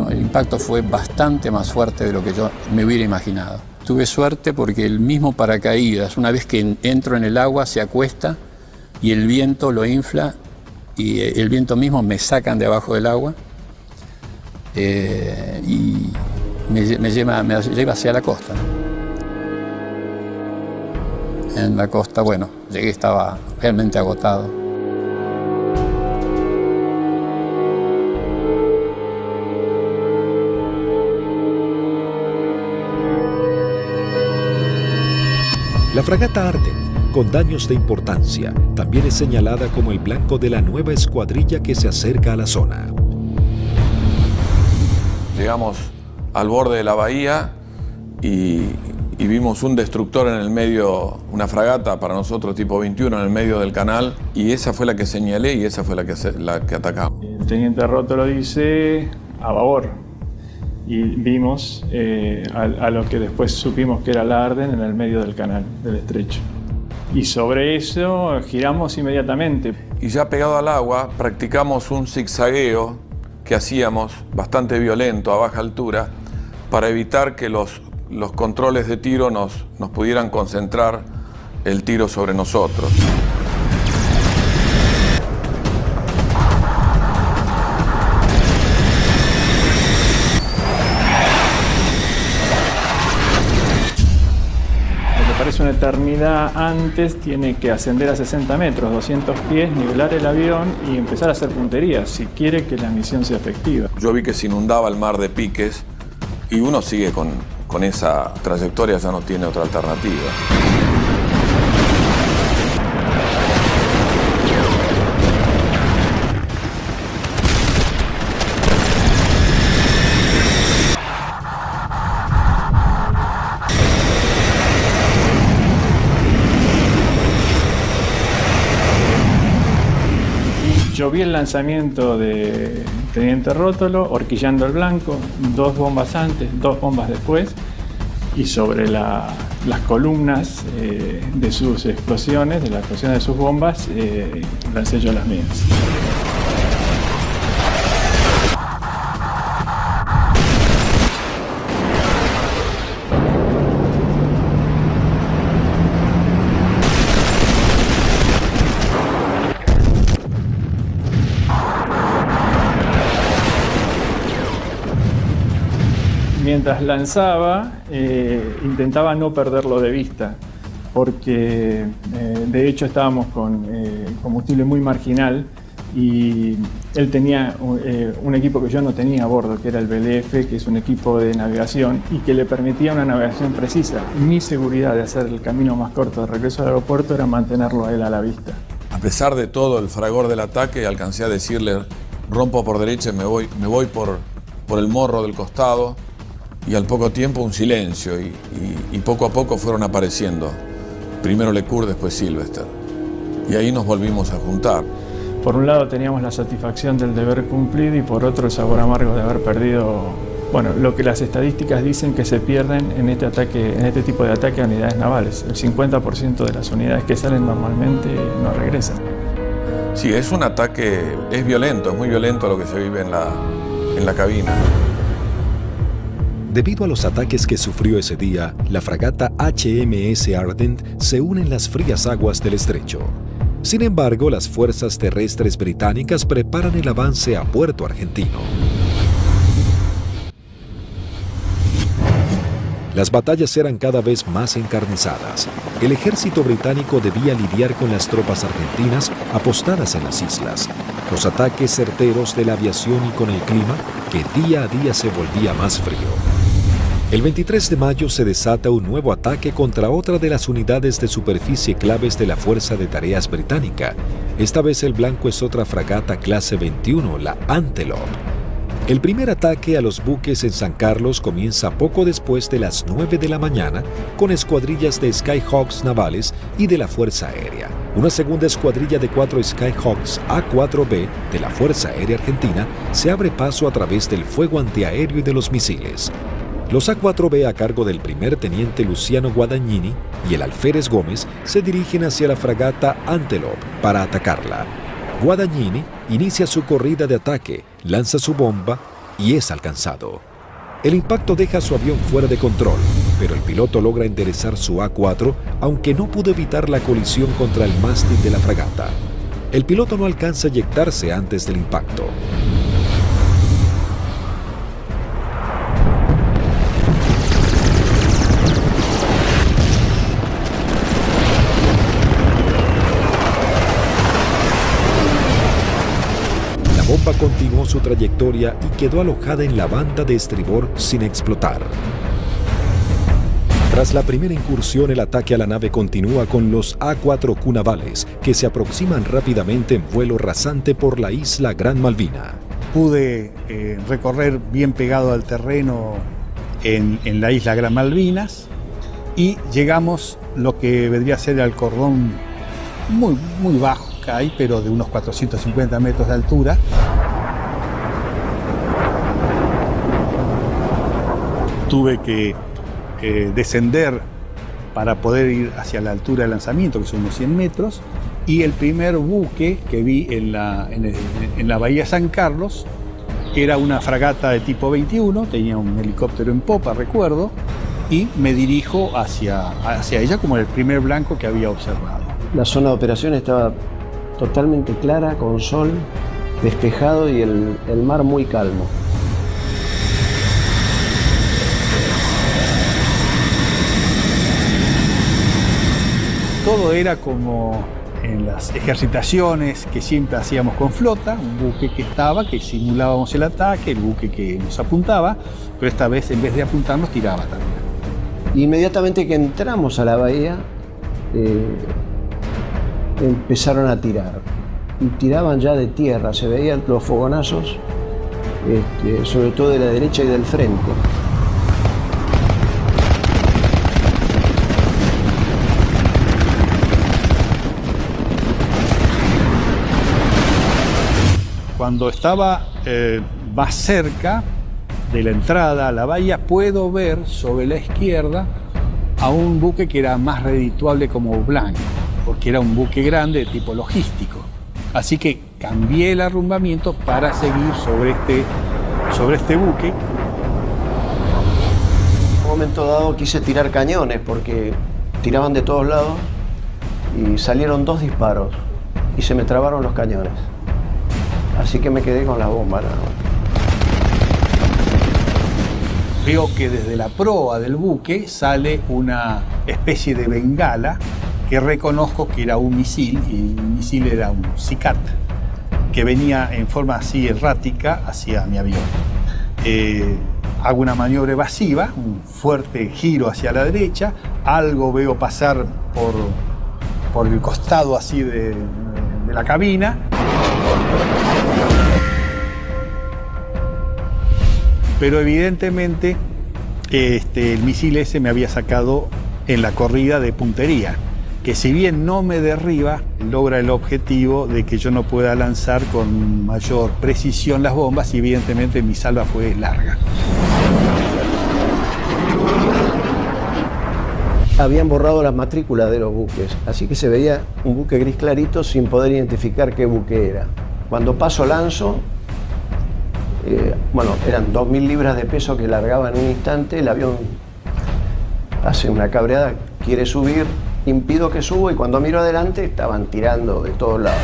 El impacto fue bastante más fuerte de lo que yo me hubiera imaginado. Tuve suerte porque el mismo paracaídas, una vez que entro en el agua, se acuesta y el viento lo infla y el viento mismo me sacan de abajo del agua y me lleva hacia la costa. En la costa, bueno, llegué, estaba realmente agotado. La fragata Arden, con daños de importancia, también es señalada como el blanco de la nueva escuadrilla que se acerca a la zona. Llegamos al borde de la bahía y vimos un destructor en el medio, una fragata para nosotros tipo 21 en el medio del canal, y esa fue la que señalé y esa fue la que atacamos. El teniente Rótolo dice a babor y vimos a lo que después supimos que era la Arden en el medio del canal, del estrecho. Y sobre eso giramos inmediatamente. Y ya pegado al agua practicamos un zigzagueo que hacíamos bastante violento a baja altura para evitar que los controles de tiro nos pudieran concentrar el tiro sobre nosotros. Lo que parece una eternidad antes tiene que ascender a 60 metros, 200 pies, nivelar el avión y empezar a hacer puntería si quiere que la misión sea efectiva. Yo vi que se inundaba el mar de piques y uno sigue con esa trayectoria, ya no tiene otra alternativa. Yo vi el lanzamiento de teniente Rótolo, horquillando el blanco, 2 bombas antes, 2 bombas después, y sobre las columnas de sus explosiones, de la explosión de sus bombas, lancé yo las mías. Mientras lanzaba, intentaba no perderlo de vista, porque de hecho estábamos con combustible muy marginal y él tenía un equipo que yo no tenía a bordo, que era el BLF, que es un equipo de navegación y que le permitía una navegación precisa. Mi seguridad de hacer el camino más corto de regreso al aeropuerto era mantenerlo a él a la vista. A pesar de todo el fragor del ataque, alcancé a decirle, rompo por derecha y me voy por el morro del costado, y al poco tiempo un silencio, y poco a poco fueron apareciendo. Primero Lecour, después Sylvester. Y ahí nos volvimos a juntar. Por un lado teníamos la satisfacción del deber cumplido y por otro el sabor amargo de haber perdido, bueno, lo que las estadísticas dicen que se pierden en este tipo de ataque a unidades navales. El 50% de las unidades que salen normalmente no regresan. Sí, es un ataque, es violento, es muy violento lo que se vive en la cabina. Debido a los ataques que sufrió ese día, la fragata HMS Ardent se une en las frías aguas del estrecho. Sin embargo, las fuerzas terrestres británicas preparan el avance a Puerto Argentino. Las batallas eran cada vez más encarnizadas. El ejército británico debía lidiar con las tropas argentinas apostadas en las islas, los ataques certeros de la aviación y con el clima que día a día se volvía más frío. El 23 de mayo se desata un nuevo ataque contra otra de las unidades de superficie claves de la Fuerza de Tareas británica. Esta vez el blanco es otra fragata clase 21, la Antelope. El primer ataque a los buques en San Carlos comienza poco después de las 9 de la mañana con escuadrillas de Skyhawks navales y de la Fuerza Aérea. Una segunda escuadrilla de 4 Skyhawks A4B de la Fuerza Aérea Argentina se abre paso a través del fuego antiaéreo y de los misiles. Los A4B a cargo del primer teniente Luciano Guadagnini y el alférez Gómez se dirigen hacia la fragata Antelope para atacarla. Guadagnini inicia su corrida de ataque, lanza su bomba y es alcanzado. El impacto deja su avión fuera de control, pero el piloto logra enderezar su A4, aunque no pudo evitar la colisión contra el mástil de la fragata. El piloto no alcanza a eyectarse antes del impacto. La bomba continuó su trayectoria y quedó alojada en la banda de estribor sin explotar. Tras la primera incursión, el ataque a la nave continúa con los A4Q navales, que se aproximan rápidamente en vuelo rasante por la isla Gran Malvina. Pude recorrer bien pegado al terreno en la isla Gran Malvinas y llegamos lo que vendría a ser al cordón muy bajo que hay, pero de unos 450 metros de altura. Tuve que descender para poder ir hacia la altura de lanzamiento, que son unos 100 metros, y el primer buque que vi en la bahía San Carlos era una fragata de tipo 21, tenía un helicóptero en popa, recuerdo, y me dirijo hacia ella como el primer blanco que había observado. La zona de operación estaba totalmente clara, con sol, despejado y el mar muy calmo. Todo era como en las ejercitaciones que siempre hacíamos con flota, un buque que simulábamos el ataque, el buque que nos apuntaba, pero esta vez en vez de apuntarnos tiraba también. Inmediatamente que entramos a la bahía, empezaron a tirar. Y tiraban ya de tierra, se veían los fogonazos, sobre todo de la derecha y del frente. Cuando estaba más cerca de la entrada a la bahía, puedo ver sobre la izquierda a un buque que era más redituable como blanco, porque era un buque grande de tipo logístico. Así que cambié el arrumbamiento para seguir sobre este buque. En un momento dado quise tirar cañones porque tiraban de todos lados y salieron 2 disparos y se me trabaron los cañones. Así que me quedé con la bomba. Veo que desde la proa del buque sale una especie de bengala que reconozco que era un misil, y el misil era un Sicat, que venía en forma así errática hacia mi avión. Hago una maniobra evasiva, un fuerte giro hacia la derecha, algo veo pasar por el costado así de la cabina. Pero evidentemente el misil ese me había sacado en la corrida de puntería, que si bien no me derriba, logra el objetivo de que yo no pueda lanzar con mayor precisión las bombas y evidentemente mi salva fue larga. Habían borrado las matrículas de los buques, así que se veía un buque gris clarito sin poder identificar qué buque era. Cuando paso lanzo, bueno, eran 2.000 libras de peso que largaba en un instante, el avión hace una cabreada, quiere subir, impido que suba y cuando miro adelante estaban tirando de todos lados.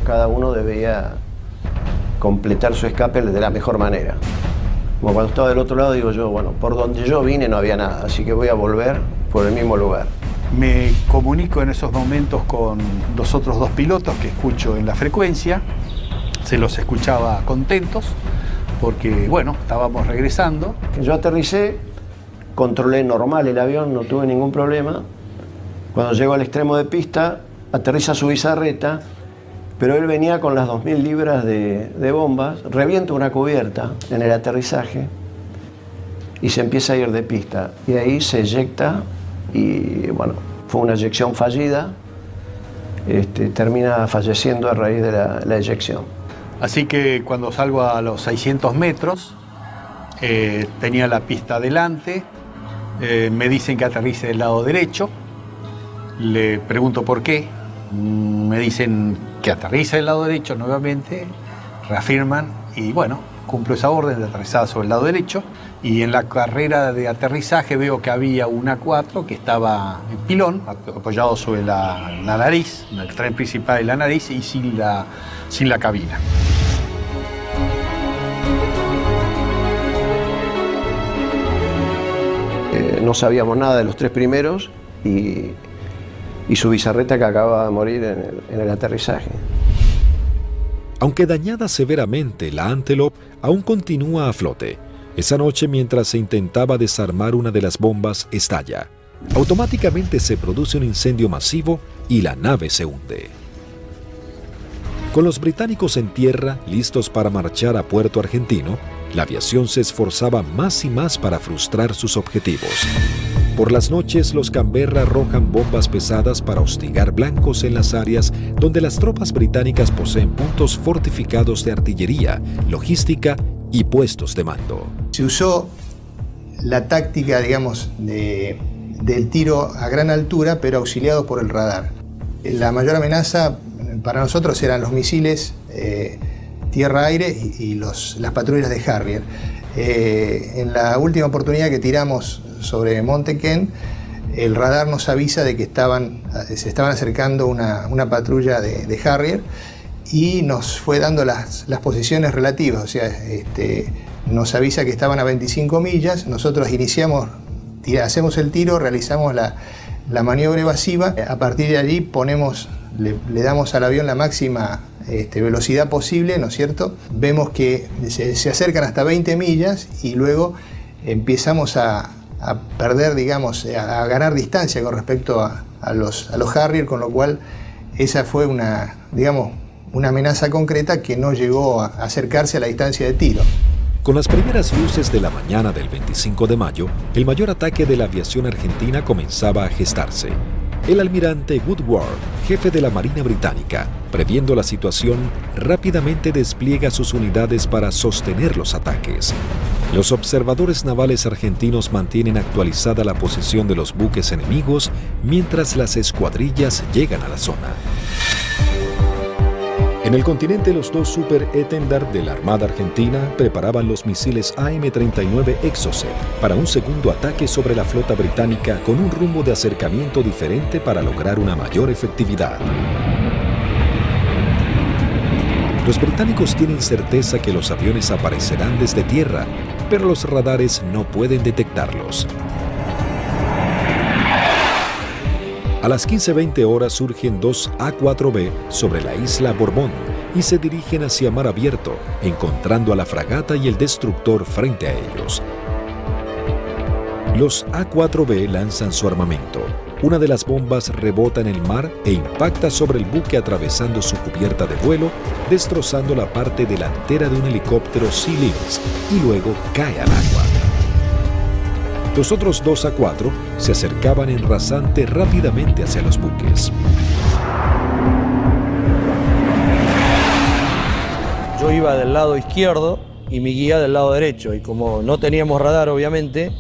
Cada uno debía completar su escape de la mejor manera. Como cuando estaba del otro lado digo yo, bueno, por donde yo vine no había nada, así que voy a volver por el mismo lugar. Me comunico en esos momentos con los otros dos pilotos que escucho en la frecuencia. Se los escuchaba contentos porque, bueno, estábamos regresando. Yo aterricé, controlé normal el avión, no tuve ningún problema. Cuando llego al extremo de pista, aterriza su bizarreta, pero él venía con las 2.000 libras de bombas, revienta una cubierta en el aterrizaje y se empieza a ir de pista. Y ahí se eyecta y, bueno, fue una eyección fallida. Termina falleciendo a raíz de la eyección. Así que cuando salgo a los 600 metros, tenía la pista adelante, me dicen que aterrice del lado derecho, le pregunto por qué, me dicen que aterrice del lado derecho nuevamente, reafirman y bueno, cumplo esa orden de aterrizar sobre el lado derecho y en la carrera de aterrizaje veo que había un A4 que estaba en pilón, apoyado sobre la nariz, en el tren principal de la nariz y sin la cabina. No sabíamos nada de los tres primeros y su bizarreta que acababa de morir en el aterrizaje. Aunque dañada severamente, la Antelope aún continúa a flote. Esa noche, mientras se intentaba desarmar una de las bombas, estalla. Automáticamente se produce un incendio masivo y la nave se hunde. Con los británicos en tierra, listos para marchar a Puerto Argentino, la aviación se esforzaba más y más para frustrar sus objetivos. Por las noches, los Canberra arrojan bombas pesadas para hostigar blancos en las áreas donde las tropas británicas poseen puntos fortificados de artillería, logística y puestos de mando. Se usó la táctica, digamos, del tiro a gran altura, pero auxiliado por el radar. La mayor amenaza para nosotros eran los misiles tierra-aire y las patrullas de Harrier. En la última oportunidad que tiramos sobre Monte Kent, el radar nos avisa de que se estaban acercando una patrulla de Harrier y nos fue dando las posiciones relativas, o sea, nos avisa que estaban a 25 millas, nosotros hacemos el tiro, realizamos la maniobra evasiva, a partir de allí le damos al avión la máxima velocidad posible, ¿no es cierto? Vemos que se acercan hasta 20 millas y luego empezamos a perder, digamos, a ganar distancia con respecto a los Harrier, con lo cual esa fue una amenaza concreta que no llegó a acercarse a la distancia de tiro. Con las primeras luces de la mañana del 25 de mayo, el mayor ataque de la aviación argentina comenzaba a gestarse. El almirante Woodward, jefe de la Marina Británica, previendo la situación, rápidamente despliega sus unidades para sostener los ataques. Los observadores navales argentinos mantienen actualizada la posición de los buques enemigos mientras las escuadrillas llegan a la zona. En el continente, los dos Super Étendard de la Armada Argentina preparaban los misiles AM-39 Exocet para un segundo ataque sobre la flota británica con un rumbo de acercamiento diferente para lograr una mayor efectividad. Los británicos tienen certeza que los aviones aparecerán desde tierra, pero los radares no pueden detectarlos. A las 15:20 horas surgen dos A-4B sobre la isla Borbón y se dirigen hacia mar abierto, encontrando a la fragata y el destructor frente a ellos. Los A-4B lanzan su armamento. Una de las bombas rebota en el mar e impacta sobre el buque atravesando su cubierta de vuelo, destrozando la parte delantera de un helicóptero Sea Lynx y luego cae al agua. Los otros dos A-4 se acercaban en rasante rápidamente hacia los buques. Yo iba del lado izquierdo y mi guía del lado derecho, y como no teníamos radar, obviamente,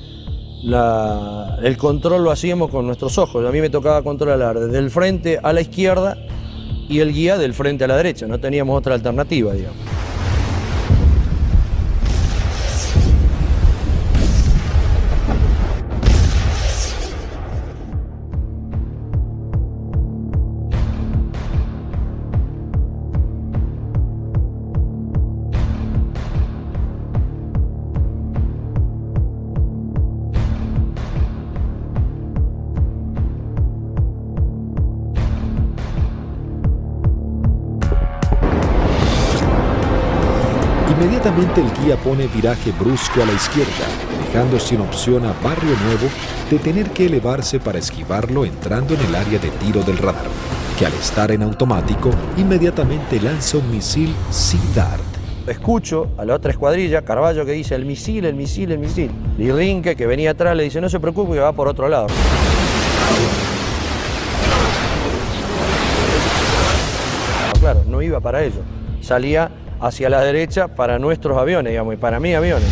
el control lo hacíamos con nuestros ojos. A mí me tocaba controlar desde el frente a la izquierda y el guía del frente a la derecha. No teníamos otra alternativa, digamos. Inmediatamente el guía pone viraje brusco a la izquierda, dejando sin opción a Barrio Nuevo de tener que elevarse para esquivarlo entrando en el área de tiro del radar, que al estar en automático, inmediatamente lanza un misil Sea Dart. Escucho a la otra escuadrilla, Carballo, que dice el misil, el misil, el misil. Y Rinque, que venía atrás, le dice no se preocupe que va por otro lado. Claro, no iba para ello. Salía hacia la derecha para nuestros aviones, digamos, y para mis aviones.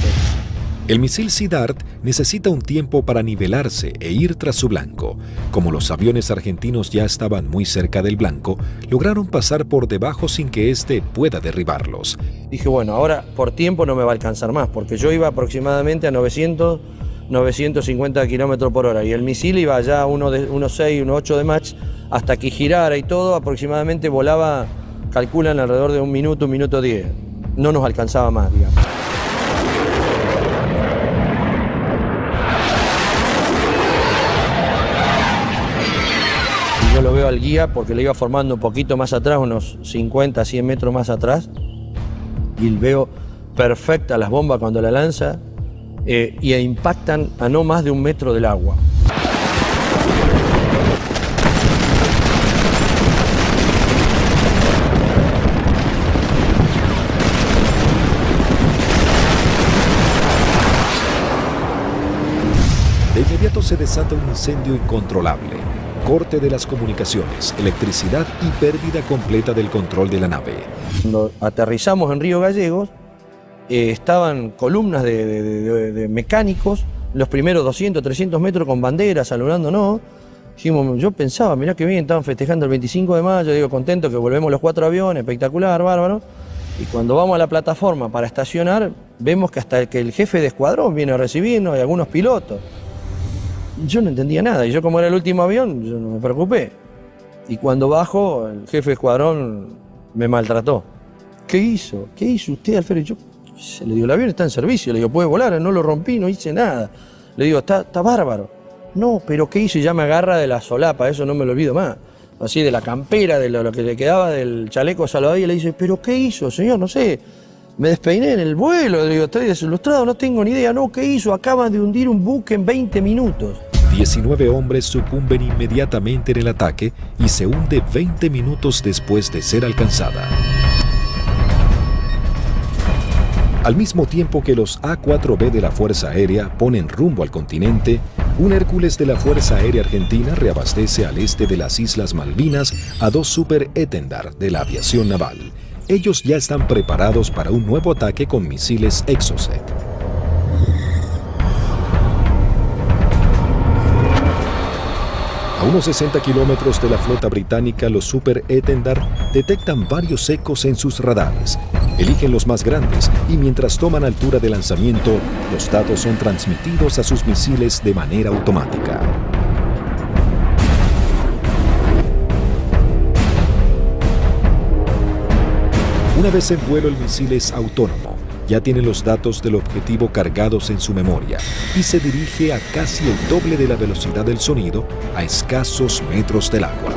El misil Sea Dart necesita un tiempo para nivelarse e ir tras su blanco. Como los aviones argentinos ya estaban muy cerca del blanco, lograron pasar por debajo sin que éste pueda derribarlos. Dije, bueno, ahora por tiempo no me va a alcanzar más, porque yo iba aproximadamente a 900, 950 kilómetros por hora, y el misil iba ya a 1.6, 1.8 de Mach, hasta que girara y todo, aproximadamente volaba, calculan alrededor de un minuto 10. No nos alcanzaba más, digamos. Y yo lo veo al guía porque le iba formando un poquito más atrás, unos 50, 100 metros más atrás, y veo perfecta las bombas cuando la lanza y impactan a no más de 1 metro del agua. De inmediato se desata un incendio incontrolable, corte de las comunicaciones, electricidad y pérdida completa del control de la nave. Cuando aterrizamos en Río Gallegos, estaban columnas de mecánicos, los primeros 200, 300 metros con banderas, saludándonos. Dijimos, yo pensaba, mirá que bien, estaban festejando el 25 de mayo, digo, contento que volvemos los 4 aviones, espectacular, bárbaro. Y cuando vamos a la plataforma para estacionar, vemos que hasta el jefe de escuadrón viene a recibirnos y algunos pilotos. Yo no entendía nada, y yo como era el último avión, yo no me preocupé. Y cuando bajo, el jefe de escuadrón me maltrató. ¿Qué hizo? ¿Qué hizo usted, Alfredo? Le digo, el avión está en servicio, le digo, puede volar, no lo rompí, no hice nada. Le digo, está bárbaro. No, pero ¿qué hizo? Y ya me agarra de la solapa, eso no me lo olvido más. Así de la campera, de lo que le quedaba del chaleco salvavidas, y le dice, ¿pero qué hizo, señor? No sé. Me despeiné en el vuelo, le digo, estoy desilustrado, no tengo ni idea. No, ¿qué hizo? Acaban de hundir un buque en 20 minutos. 19 hombres sucumben inmediatamente en el ataque y se hunde 20 minutos después de ser alcanzada. Al mismo tiempo que los A-4B de la Fuerza Aérea ponen rumbo al continente, un Hércules de la Fuerza Aérea Argentina reabastece al este de las Islas Malvinas a 2 Super Étendard de la aviación naval. Ellos ya están preparados para un nuevo ataque con misiles Exocet. A unos 60 kilómetros de la flota británica, los Super Étendard detectan varios ecos en sus radares. Eligen los más grandes y mientras toman altura de lanzamiento, los datos son transmitidos a sus misiles de manera automática. Una vez en vuelo, el misil es autónomo. ya tiene los datos del objetivo cargados en su memoria y se dirige a casi el doble de la velocidad del sonido a escasos metros del agua.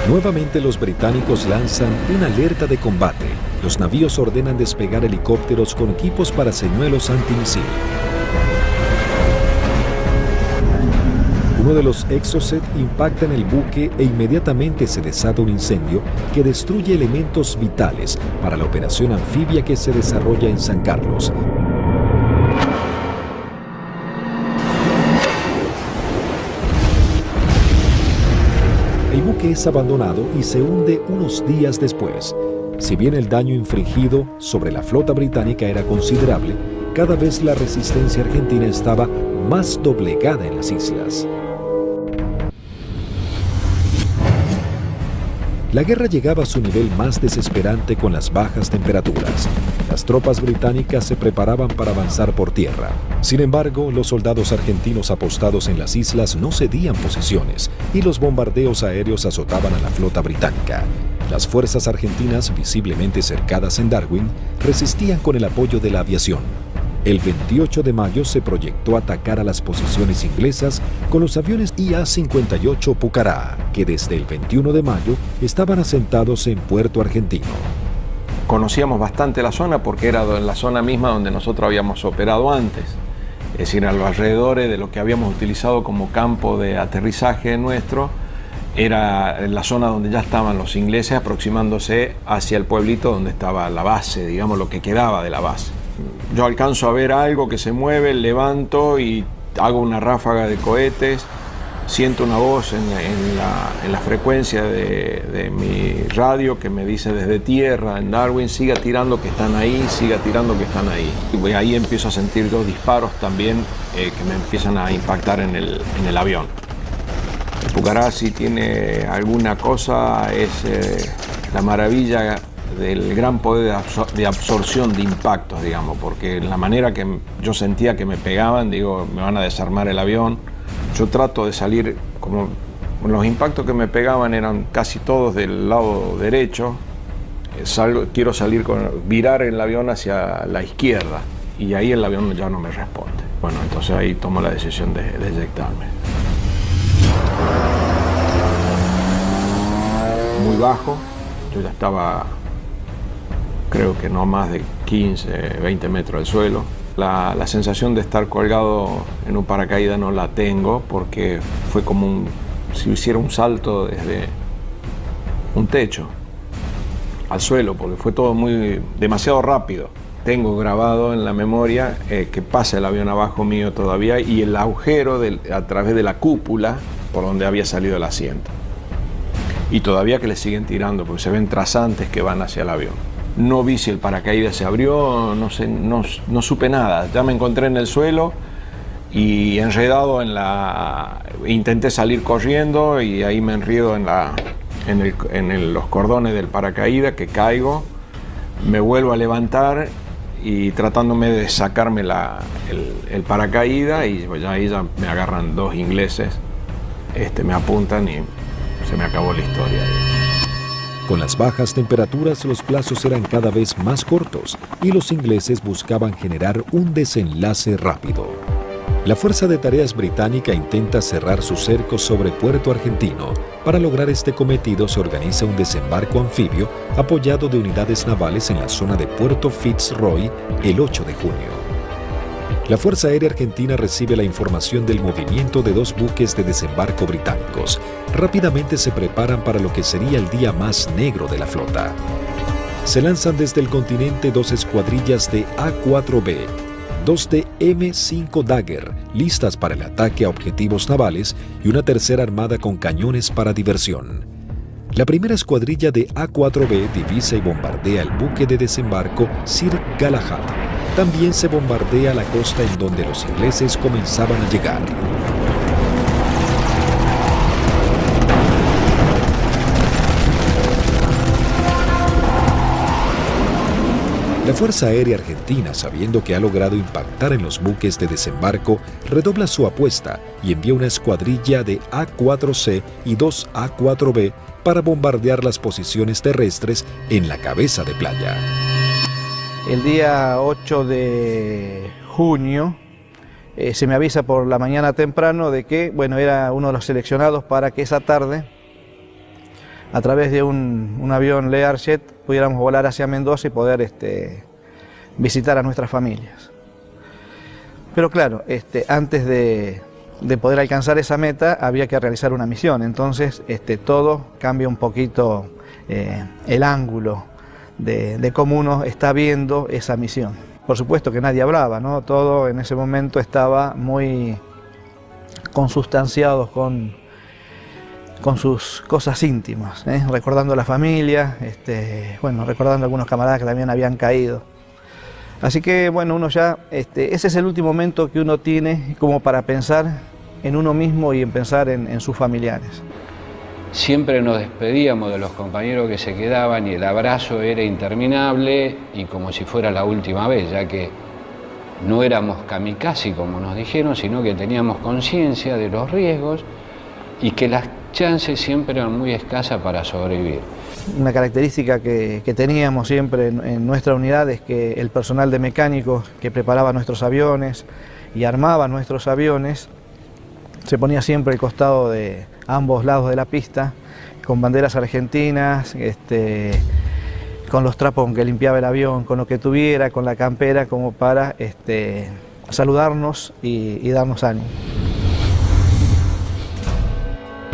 Nuevamente los británicos lanzan una alerta de combate. Los navíos ordenan despegar helicópteros con equipos para señuelos antimisil. Uno de los Exocet impacta en el buque e inmediatamente se desata un incendio que destruye elementos vitales para la operación anfibia que se desarrolla en San Carlos. El buque es abandonado y se hunde unos días después. Si bien el daño infligido sobre la flota británica era considerable, cada vez la resistencia argentina estaba más doblegada en las islas. La guerra llegaba a su nivel más desesperante con las bajas temperaturas. Las tropas británicas se preparaban para avanzar por tierra. Sin embargo, los soldados argentinos apostados en las islas no cedían posiciones y los bombardeos aéreos azotaban a la flota británica. Las fuerzas argentinas, visiblemente cercadas en Darwin, resistían con el apoyo de la aviación. El 28 de mayo se proyectó atacar a las posiciones inglesas con los aviones IA-58 Pucará, que desde el 21 de mayo estaban asentados en Puerto Argentino. Conocíamos bastante la zona porque era la zona misma donde nosotros habíamos operado antes, es decir, a los alrededores de lo que habíamos utilizado como campo de aterrizaje nuestro, era la zona donde ya estaban los ingleses aproximándose hacia el pueblito donde estaba la base, digamos lo que quedaba de la base. Yo alcanzo a ver algo que se mueve, levanto y hago una ráfaga de cohetes, siento una voz en la frecuencia de mi radio que me dice desde tierra en Darwin, siga tirando que están ahí, siga tirando que están ahí. Y ahí empiezo a sentir dos disparos también que me empiezan a impactar en el avión. El Pucará, si tiene alguna cosa, es la maravilla del gran poder de absorción de impactos, digamos, porque la manera que yo sentía que me pegaban, digo, me van a desarmar el avión. Yo trato de salir, como los impactos que me pegaban eran casi todos del lado derecho, quiero salir virar el avión hacia la izquierda y ahí el avión ya no me responde. Bueno, entonces ahí tomo la decisión de eyectarme. Muy bajo, yo ya estaba, creo que no más de 15, 20 metros del suelo. La sensación de estar colgado en un paracaídas no la tengo porque fue como si hiciera un salto desde un techo al suelo, porque fue todo demasiado rápido. Tengo grabado en la memoria que pasa el avión abajo mío todavía y el agujero a través de la cúpula por donde había salido el asiento. Y todavía que le siguen tirando porque se ven trazantes que van hacia el avión. No vi si el paracaídas se abrió, no sé, no supe nada. Ya me encontré en el suelo y enredado intenté salir corriendo y ahí me enredo en los cordones del paracaídas, que caigo, me vuelvo a levantar y tratándome de sacarme el paracaídas y pues ahí ya me agarran dos ingleses, me apuntan y se me acabó la historia. Con las bajas temperaturas, los plazos eran cada vez más cortos y los ingleses buscaban generar un desenlace rápido. La Fuerza de Tareas Británica intenta cerrar su cerco sobre Puerto Argentino. Para lograr este cometido se organiza un desembarco anfibio apoyado de unidades navales en la zona de Puerto Fitzroy el 8 de junio. La Fuerza Aérea Argentina recibe la información del movimiento de dos buques de desembarco británicos. Rápidamente se preparan para lo que sería el día más negro de la flota. Se lanzan desde el continente dos escuadrillas de A-4B, dos de M5 Dagger, listas para el ataque a objetivos navales, y una tercera armada con cañones para diversión. La primera escuadrilla de A-4B divisa y bombardea el buque de desembarco Sir Galahad. También se bombardea la costa en donde los ingleses comenzaban a llegar. La Fuerza Aérea Argentina, sabiendo que ha logrado impactar en los buques de desembarco, redobla su apuesta y envía una escuadrilla de A-4C y 2 A-4B para bombardear las posiciones terrestres en la cabeza de playa. El día 8 de junio se me avisa por la mañana temprano de que, bueno, era uno de los seleccionados para que esa tarde, a través de un avión Learjet, pudiéramos volar hacia Mendoza y poder visitar a nuestras familias. Pero claro, antes de poder alcanzar esa meta había que realizar una misión, entonces todo cambia un poquito el ángulo de cómo uno está viendo esa misión. Por supuesto que nadie hablaba, ¿no? Todo en ese momento estaba muy consustanciado con sus cosas íntimas, recordando a la familia, bueno, recordando a algunos camaradas que también habían caído. Así que bueno, uno ya, ese es el último momento que uno tiene como para pensar en uno mismo y en pensar en sus familiares. Siempre nos despedíamos de los compañeros que se quedaban y el abrazo era interminable y como si fuera la última vez, ya que no éramos kamikaze como nos dijeron, sino que teníamos conciencia de los riesgos y que las chances siempre eran muy escasas para sobrevivir. Una característica que teníamos siempre en nuestra unidad es que el personal de mecánicos que preparaba nuestros aviones y armaba nuestros aviones se ponía siempre al costado de ambos lados de la pista, con banderas argentinas, con los trapos con que limpiaba el avión, con lo que tuviera, con la campera, como para saludarnos y darnos ánimo.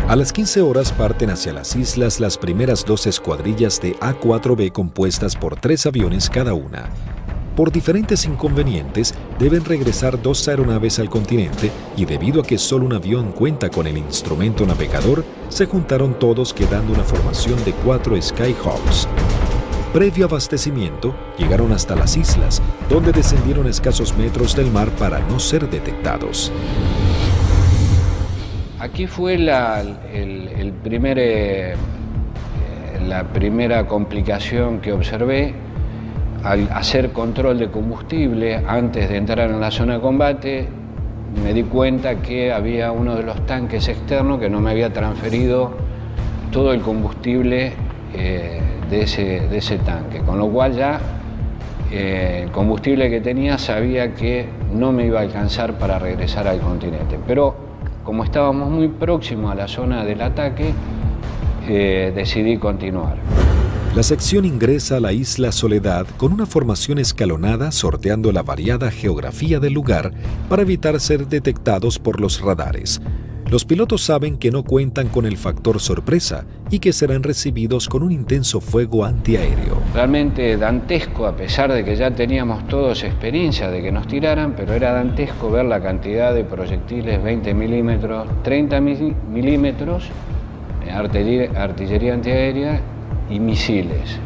A las 15 horas parten hacia las islas las primeras 2 escuadrillas de A-4B compuestas por 3 aviones cada una. Por diferentes inconvenientes, deben regresar 2 aeronaves al continente y debido a que solo un avión cuenta con el instrumento navegador, se juntaron todos quedando una formación de 4 Skyhawks. Previo abastecimiento, llegaron hasta las islas, donde descendieron a escasos metros del mar para no ser detectados. Aquí fue la primera complicación que observé. Al hacer control de combustible antes de entrar en la zona de combate, me di cuenta que había uno de los tanques externos que no me había transferido todo el combustible de ese tanque, con lo cual ya el combustible que tenía sabía que no me iba a alcanzar para regresar al continente. Pero como estábamos muy próximos a la zona del ataque, decidí continuar. La sección ingresa a la isla Soledad con una formación escalonada sorteando la variada geografía del lugar para evitar ser detectados por los radares. Los pilotos saben que no cuentan con el factor sorpresa y que serán recibidos con un intenso fuego antiaéreo. Realmente dantesco, a pesar de que ya teníamos todos experiencia de que nos tiraran, pero era dantesco ver la cantidad de proyectiles 20 milímetros, 30 milímetros, artillería antiaérea y misiles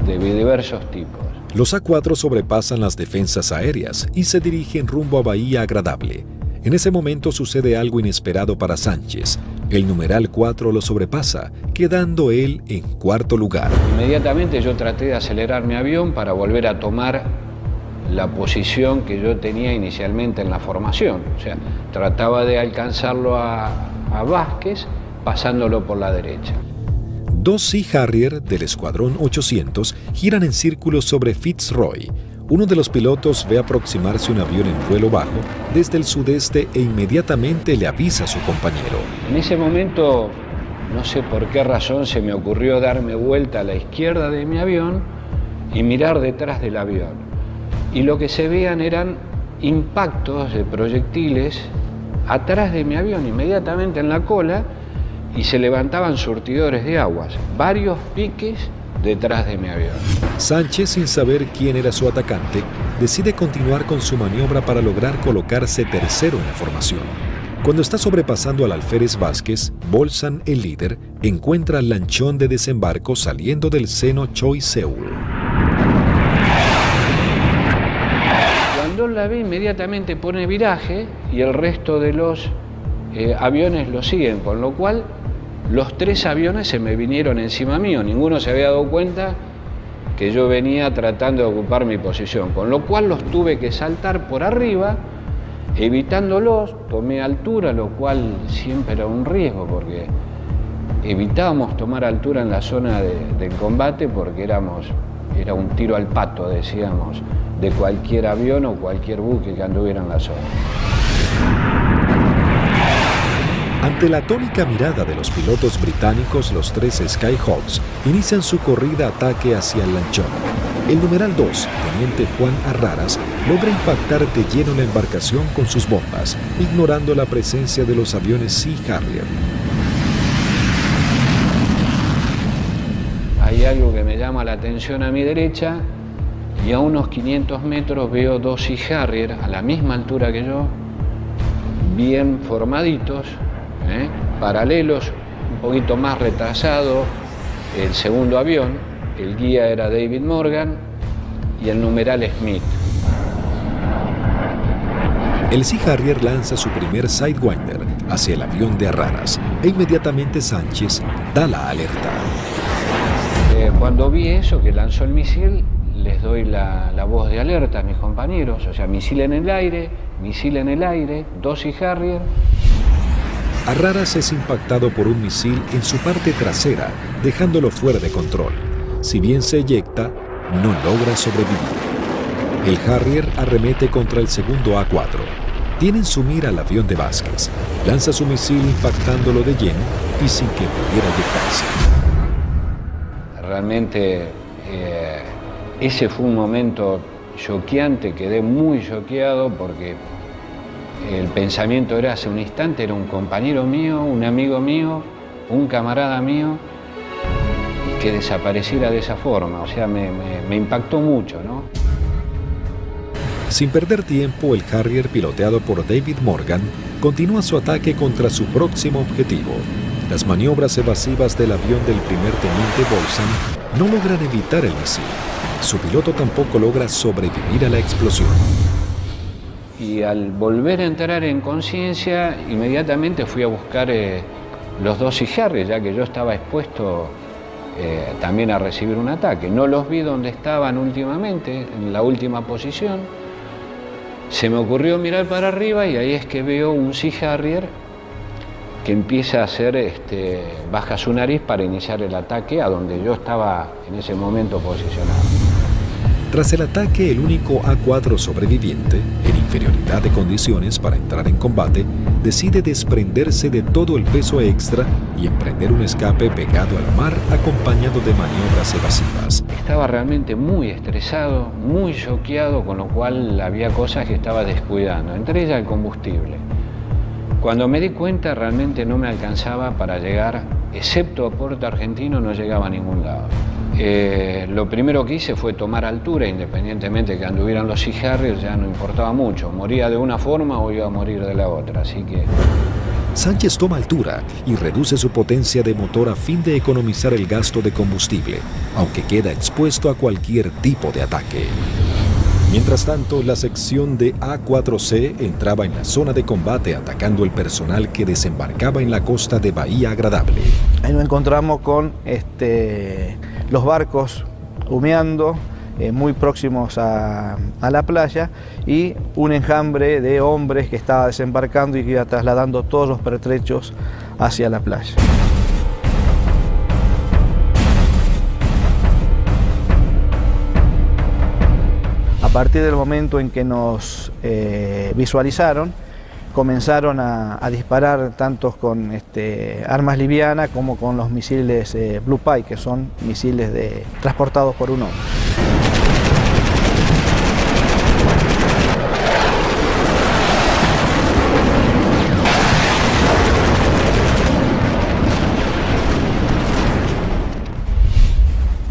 de diversos tipos. Los A-4 sobrepasan las defensas aéreas y se dirigen rumbo a Bahía Agradable. En ese momento sucede algo inesperado para Sánchez. El numeral 4 lo sobrepasa, quedando él en 4º lugar. Inmediatamente yo traté de acelerar mi avión para volver a tomar la posición que yo tenía inicialmente en la formación. O sea, trataba de alcanzarlo a Vázquez pasándolo por la derecha. 2 Sea Harrier del Escuadrón 800 giran en círculo sobre Fitzroy. Uno de los pilotos ve aproximarse un avión en vuelo bajo desde el sudeste e inmediatamente le avisa a su compañero. En ese momento, no sé por qué razón, se me ocurrió darme vuelta a la izquierda de mi avión y mirar detrás del avión. Y lo que se veían eran impactos de proyectiles atrás de mi avión, inmediatamente en la cola, y se levantaban surtidores de aguas, varios piques detrás de mi avión. Sánchez, sin saber quién era su atacante, decide continuar con su maniobra para lograr colocarse tercero en la formación. Cuando está sobrepasando al alférez Vázquez, Bolsan, el líder, encuentra al lanchón de desembarco saliendo del seno Choi Seul. Cuando la ve, inmediatamente pone viraje y el resto de los aviones lo siguen, con lo cual los 3 aviones se me vinieron encima mío. Ninguno se había dado cuenta que yo venía tratando de ocupar mi posición, con lo cual los tuve que saltar por arriba, evitándolos, tomé altura, lo cual siempre era un riesgo porque evitábamos tomar altura en la zona del combate porque era un tiro al pato, decíamos, de cualquier avión o cualquier buque que anduviera en la zona. Ante la atónica mirada de los pilotos británicos, los 3 Skyhawks inician su corrida ataque hacia el lanchón. El numeral 2, teniente Juan Arraras, logra impactar de lleno la embarcación con sus bombas, ignorando la presencia de los aviones Sea Harrier. Hay algo que me llama la atención a mi derecha y a unos 500 metros veo 2 Sea Harrier a la misma altura que yo, bien formaditos, paralelos, un poquito más retrasado el segundo avión, el guía era David Morgan y el numeral Smith. El Sea Harrier lanza su primer Sidewinder hacia el avión de Arraras e inmediatamente Sánchez da la alerta. Cuando vi eso, que lanzó el misil, les doy la voz de alerta a mis compañeros, o sea, misil en el aire, 2 Sea Harrier. Arraras es impactado por un misil en su parte trasera, dejándolo fuera de control. Si bien se eyecta, no logra sobrevivir. El Harrier arremete contra el segundo A4. Tiene en su mira al avión de Vázquez. Lanza su misil impactándolo de lleno y sin que pudiera eyectarse. Realmente ese fue un momento choqueante, quedé muy choqueado porque el pensamiento era hace un instante, era un compañero mío, un amigo mío, un camarada mío, que desapareciera de esa forma, o sea, me impactó mucho, ¿no? Sin perder tiempo, el Harrier, piloteado por David Morgan, continúa su ataque contra su próximo objetivo. Las maniobras evasivas del avión del primer teniente Bolson no logran evitar el misil. Su piloto tampoco logra sobrevivir a la explosión. Y al volver a entrar en conciencia, inmediatamente fui a buscar los 2 Sea Harrier, ya que yo estaba expuesto también a recibir un ataque. No los vi donde estaban últimamente, en la última posición. Se me ocurrió mirar para arriba y ahí es que veo un Sea Harrier que empieza a hacer, baja su nariz para iniciar el ataque a donde yo estaba en ese momento posicionado. Tras el ataque, el único A4 sobreviviente, en inferioridad de condiciones para entrar en combate, decide desprenderse de todo el peso extra y emprender un escape pegado al mar acompañado de maniobras evasivas. Estaba realmente muy estresado, muy choqueado, con lo cual había cosas que estaba descuidando, entre ellas el combustible. Cuando me di cuenta, realmente no me alcanzaba para llegar, excepto a Puerto Argentino, no llegaba a ningún lado. Lo primero que hice fue tomar altura, independientemente que anduvieran los Sea Harrier, ya no importaba mucho, moría de una forma o iba a morir de la otra, así que... Sánchez toma altura y reduce su potencia de motor a fin de economizar el gasto de combustible, aunque queda expuesto a cualquier tipo de ataque. Mientras tanto, la sección de A4C entraba en la zona de combate atacando el personal que desembarcaba en la costa de Bahía Agradable. Ahí nos encontramos con los barcos humeando, muy próximos a la playa, y un enjambre de hombres que estaba desembarcando y que iba trasladando todos los pertrechos hacia la playa. A partir del momento en que nos visualizaron, comenzaron a disparar tanto con armas livianas como con los misiles Blue Pie, que son misiles transportados por un hombre.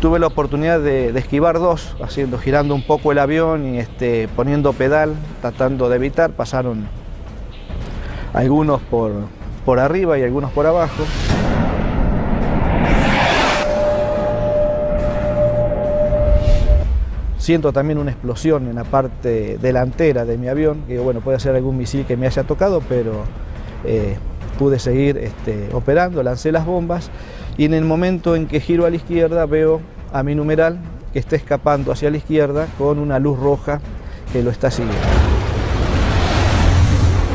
Tuve la oportunidad de esquivar 2, girando un poco el avión y poniendo pedal, tratando de evitar. Pasaron algunos por arriba y algunos por abajo. Siento también una explosión en la parte delantera de mi avión, que bueno, puede ser algún misil que me haya tocado, pero pude seguir operando, lancé las bombas y en el momento en que giro a la izquierda veo a mi numeral que está escapando hacia la izquierda con una luz roja que lo está siguiendo.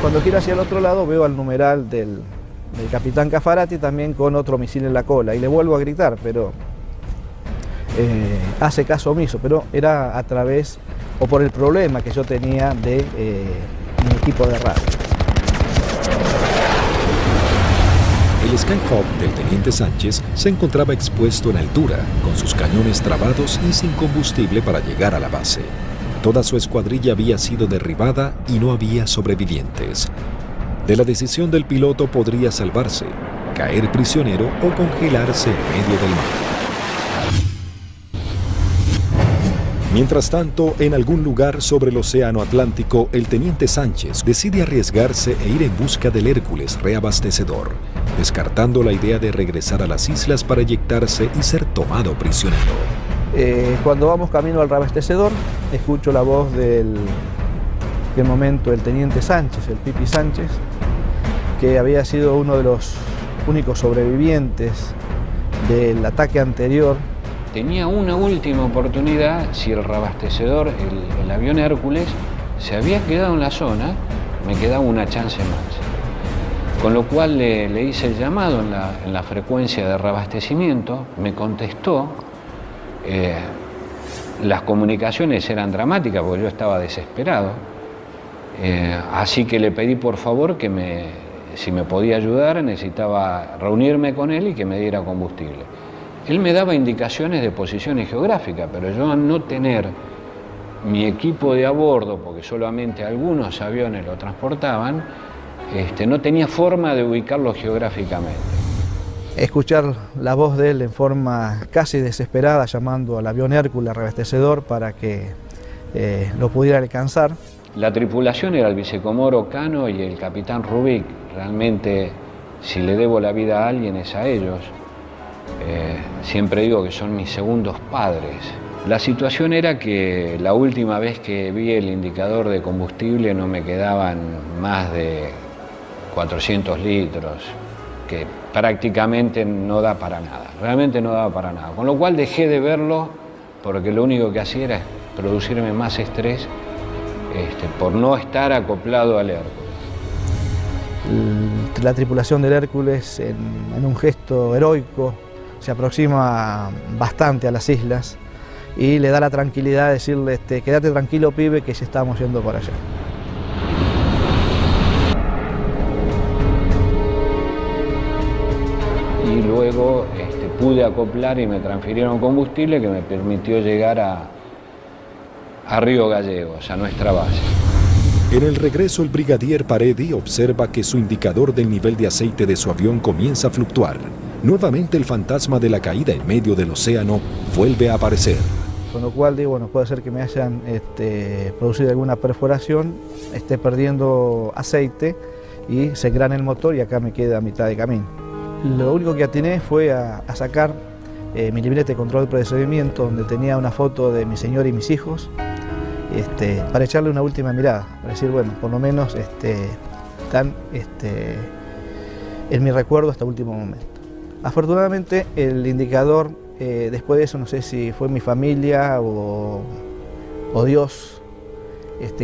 Cuando gira hacia el otro lado veo al numeral del capitán Caffarati también con otro misil en la cola y le vuelvo a gritar, pero hace caso omiso, pero era a través o por el problema que yo tenía de mi equipo de radio. El Skyhawk del teniente Sánchez se encontraba expuesto en altura, con sus cañones trabados y sin combustible para llegar a la base. Toda su escuadrilla había sido derribada y no había sobrevivientes. De la decisión del piloto podría salvarse, caer prisionero o congelarse en medio del mar. Mientras tanto, en algún lugar sobre el océano Atlántico, el teniente Sánchez decide arriesgarse e ir en busca del Hércules reabastecedor, descartando la idea de regresar a las islas para eyectarse y ser tomado prisionero. Cuando vamos camino al reabastecedor, escucho la voz del momento el teniente Sánchez, el Pipi Sánchez, que había sido uno de los únicos sobrevivientes del ataque anterior. Tenía una última oportunidad si el reabastecedor, el avión Hércules, se había quedado en la zona, me quedaba una chance más. Con lo cual le hice el llamado en la frecuencia de reabastecimiento, me contestó. Las comunicaciones eran dramáticas porque yo estaba desesperado. Así que le pedí por favor que si me podía ayudar, necesitaba reunirme con él y que me diera combustible. Él me daba indicaciones de posiciones geográficas, pero yo al no tener mi equipo de a bordo, porque solamente algunos aviones lo transportaban, no tenía forma de ubicarlo geográficamente. Escuchar la voz de él en forma casi desesperada, llamando al avión Hércules reabastecedor para que lo pudiera alcanzar. La tripulación era el vicecomoro Cano y el capitán Rubik. Realmente, si le debo la vida a alguien es a ellos. Siempre digo que son mis segundos padres. La situación era que la última vez que vi el indicador de combustible no me quedaban más de 400 litros, que prácticamente no da para nada, realmente no daba para nada. Con lo cual dejé de verlo porque lo único que hacía era producirme más estrés por no estar acoplado al Hércules. La tripulación del Hércules, en un gesto heroico, se aproxima bastante a las islas y le da la tranquilidad de decirle, quédate tranquilo pibe que ya estamos yendo por allá. Y luego pude acoplar y me transfirieron combustible que me permitió llegar a Río Gallegos, a nuestra base. En el regreso, el brigadier Paredi observa que su indicador del nivel de aceite de su avión comienza a fluctuar. Nuevamente el fantasma de la caída en medio del océano vuelve a aparecer. Con lo cual digo, bueno, puede ser que me hayan producido alguna perforación, esté perdiendo aceite y se engrane el motor y acá me queda a mitad de camino. Lo único que atiné fue a sacar mi libreta de control de procedimiento donde tenía una foto de mi señora y mis hijos para echarle una última mirada, para decir, bueno, por lo menos están en mi recuerdo hasta el último momento. Afortunadamente el indicador, después de eso no sé si fue mi familia o Dios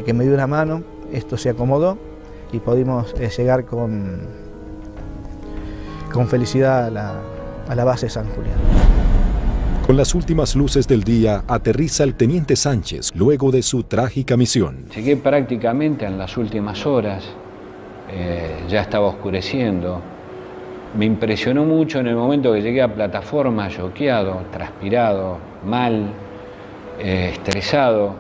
que me dio una mano, esto se acomodó y pudimos llegar con felicidad a la base San Julián. Con las últimas luces del día, aterriza el teniente Sánchez luego de su trágica misión. Llegué prácticamente en las últimas horas, ya estaba oscureciendo. Me impresionó mucho en el momento que llegué a plataforma, choqueado, transpirado, mal, estresado,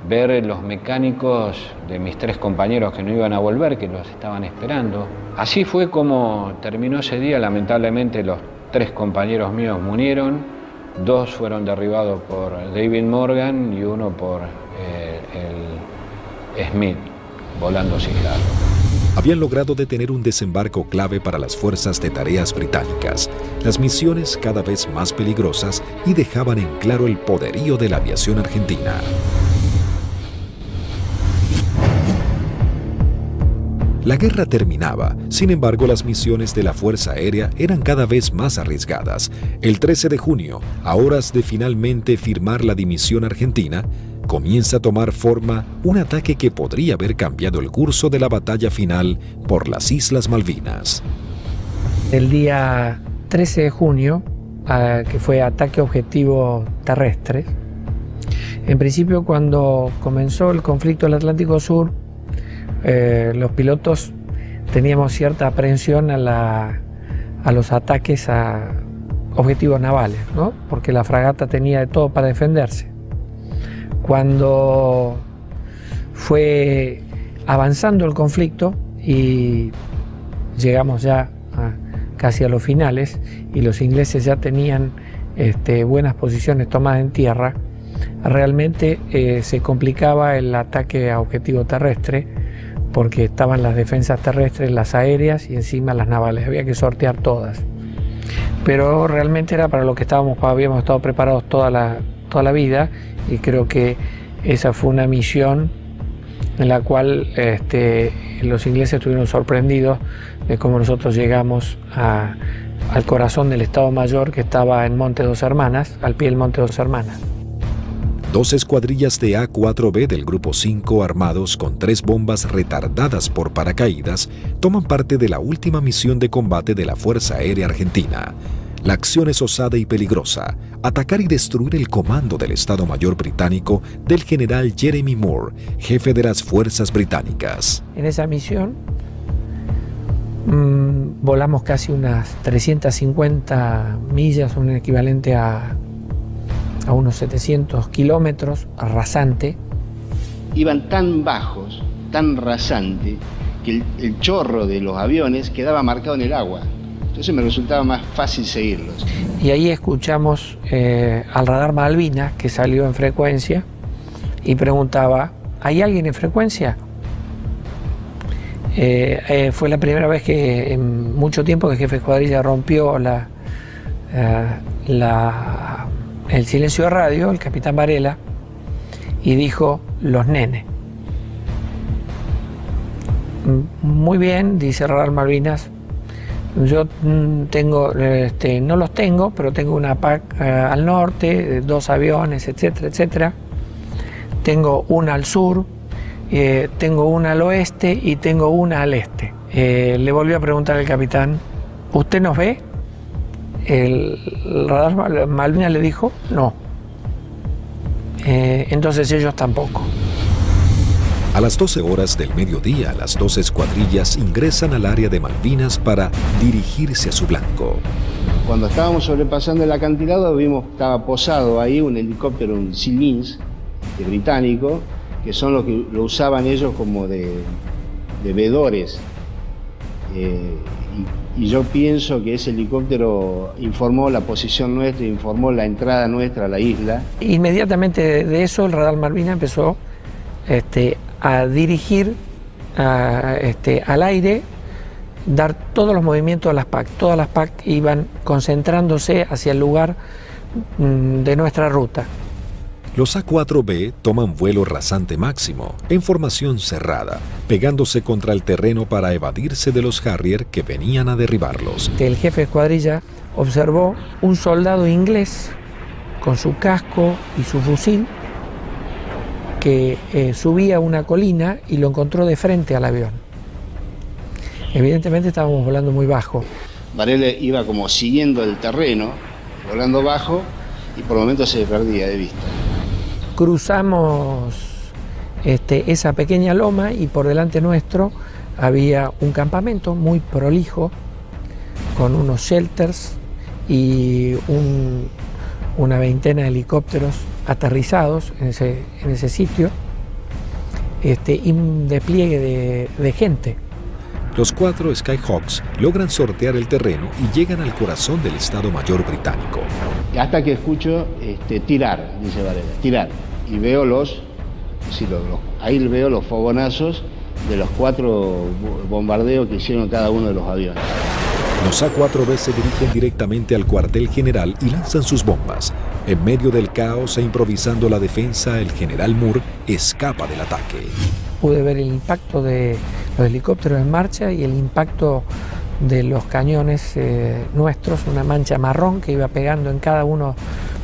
ver los mecánicos de mis 3 compañeros que no iban a volver, que los estaban esperando. Así fue como terminó ese día. Lamentablemente los 3 compañeros míos murieron, 2 fueron derribados por David Morgan y 1 por el Smith, volando sin largo. Habían logrado detener un desembarco clave para las fuerzas de tareas británicas, las misiones cada vez más peligrosas y dejaban en claro el poderío de la aviación argentina. La guerra terminaba, sin embargo las misiones de la Fuerza Aérea eran cada vez más arriesgadas. El 13 de junio, a horas de finalmente firmar la dimisión argentina, comienza a tomar forma un ataque que podría haber cambiado el curso de la batalla final por las Islas Malvinas. El día 13 de junio, que fue ataque objetivo terrestre, en principio cuando comenzó el conflicto del Atlántico Sur, los pilotos teníamos cierta aprehensión a los ataques a objetivos navales, ¿no? Porque la fragata tenía de todo para defenderse. Cuando fue avanzando el conflicto y llegamos ya casi a los finales y los ingleses ya tenían buenas posiciones tomadas en tierra, realmente se complicaba el ataque a objetivo terrestre porque estaban las defensas terrestres, las aéreas y encima las navales, había que sortear todas. Pero realmente era para lo que habíamos estado preparados toda la vida, y creo que esa fue una misión en la cual los ingleses estuvieron sorprendidos de cómo nosotros llegamos al corazón del Estado Mayor, que estaba en Monte Dos Hermanas, al pie del Monte Dos Hermanas. 2 escuadrillas de A-4B del Grupo 5 armados con 3 bombas retardadas por paracaídas toman parte de la última misión de combate de la Fuerza Aérea Argentina. La acción es osada y peligrosa: atacar y destruir el comando del Estado Mayor británico del general Jeremy Moore, jefe de las fuerzas británicas. En esa misión volamos casi unas 350 millas, un equivalente a unos 700 kilómetros, rasante. Iban tan bajos, tan rasante, que el chorro de los aviones quedaba marcado en el agua. Entonces me resultaba más fácil seguirlos. Y ahí escuchamos al radar Malvinas, que salió en frecuencia y preguntaba: ¿hay alguien en frecuencia? Fue la primera vez que en mucho tiempo que el jefe de escuadrilla rompió el silencio de radio, el capitán Varela, y dijo: los nenes. Muy bien, dice el radar Malvinas. Yo tengo, no los tengo, pero tengo una PAC al norte, 2 aviones, etcétera, etcétera. Tengo una al sur, tengo una al oeste y tengo una al este. Le volvió a preguntar al capitán: ¿usted nos ve? El radar Malvinas le dijo: no. Entonces ellos tampoco. A las 12 horas del mediodía, las 2 escuadrillas ingresan al área de Malvinas para dirigirse a su blanco. Cuando estábamos sobrepasando el acantilado, vimos que estaba posado ahí un helicóptero, un Sea Lynx británico, que son los que lo usaban ellos como de vedores. Y yo pienso que ese helicóptero informó la posición nuestra, informó la entrada nuestra a la isla. Inmediatamente de eso, el radar Malvinas empezó a dirigir al aire, dar todos los movimientos a las PAC. Todas las PAC iban concentrándose hacia el lugar de nuestra ruta. Los A-4B toman vuelo rasante máximo, en formación cerrada, pegándose contra el terreno para evadirse de los Harrier que venían a derribarlos. El jefe de escuadrilla observó un soldado inglés con su casco y su fusil que subía una colina y lo encontró de frente al avión. Evidentemente estábamos volando muy bajo. Varela iba como siguiendo el terreno, volando bajo, y por momentos se perdía de vista. Cruzamos esa pequeña loma y por delante nuestro había un campamento muy prolijo con unos shelters y una veintena de helicópteros aterrizados en ese sitio, y un despliegue de gente. Los 4 Skyhawks logran sortear el terreno y llegan al corazón del Estado Mayor británico. Hasta que escucho tirar, dice Varela, tirar. Y veo ahí veo los fogonazos de los 4 bombardeos que hicieron cada uno de los aviones. Los A-4B se dirigen directamente al cuartel general y lanzan sus bombas. En medio del caos e improvisando la defensa, el general Moore escapa del ataque. Pude ver el impacto de los helicópteros en marcha y el impacto de los cañones nuestros, una mancha marrón que iba pegando en cada uno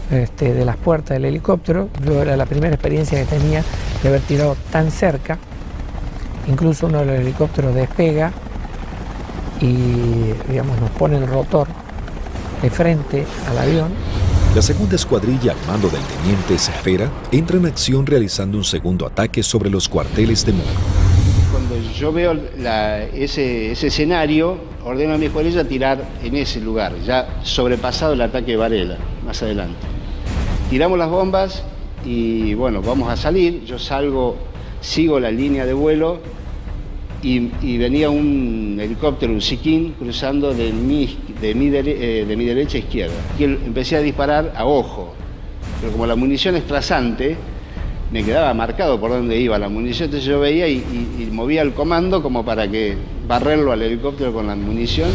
de las puertas del helicóptero. Yo era la primera experiencia que tenía de haber tirado tan cerca. Incluso uno de los helicópteros despega y, digamos, nos pone el rotor de frente al avión. La segunda escuadrilla, al mando del teniente Cepeda, entra en acción realizando un segundo ataque sobre los cuarteles de Moore. Cuando yo veo ese escenario, ordeno a mi escuadrilla tirar en ese lugar, ya sobrepasado el ataque de Varela, más adelante. Tiramos las bombas y bueno, vamos a salir. Yo salgo, sigo la línea de vuelo y venía un helicóptero, un Siquín, cruzando de mi derecha a izquierda. Y empecé a disparar a ojo, pero como la munición es trazante, me quedaba marcado por dónde iba la munición, entonces yo veía y movía el comando como para que barrerlo al helicóptero con la munición.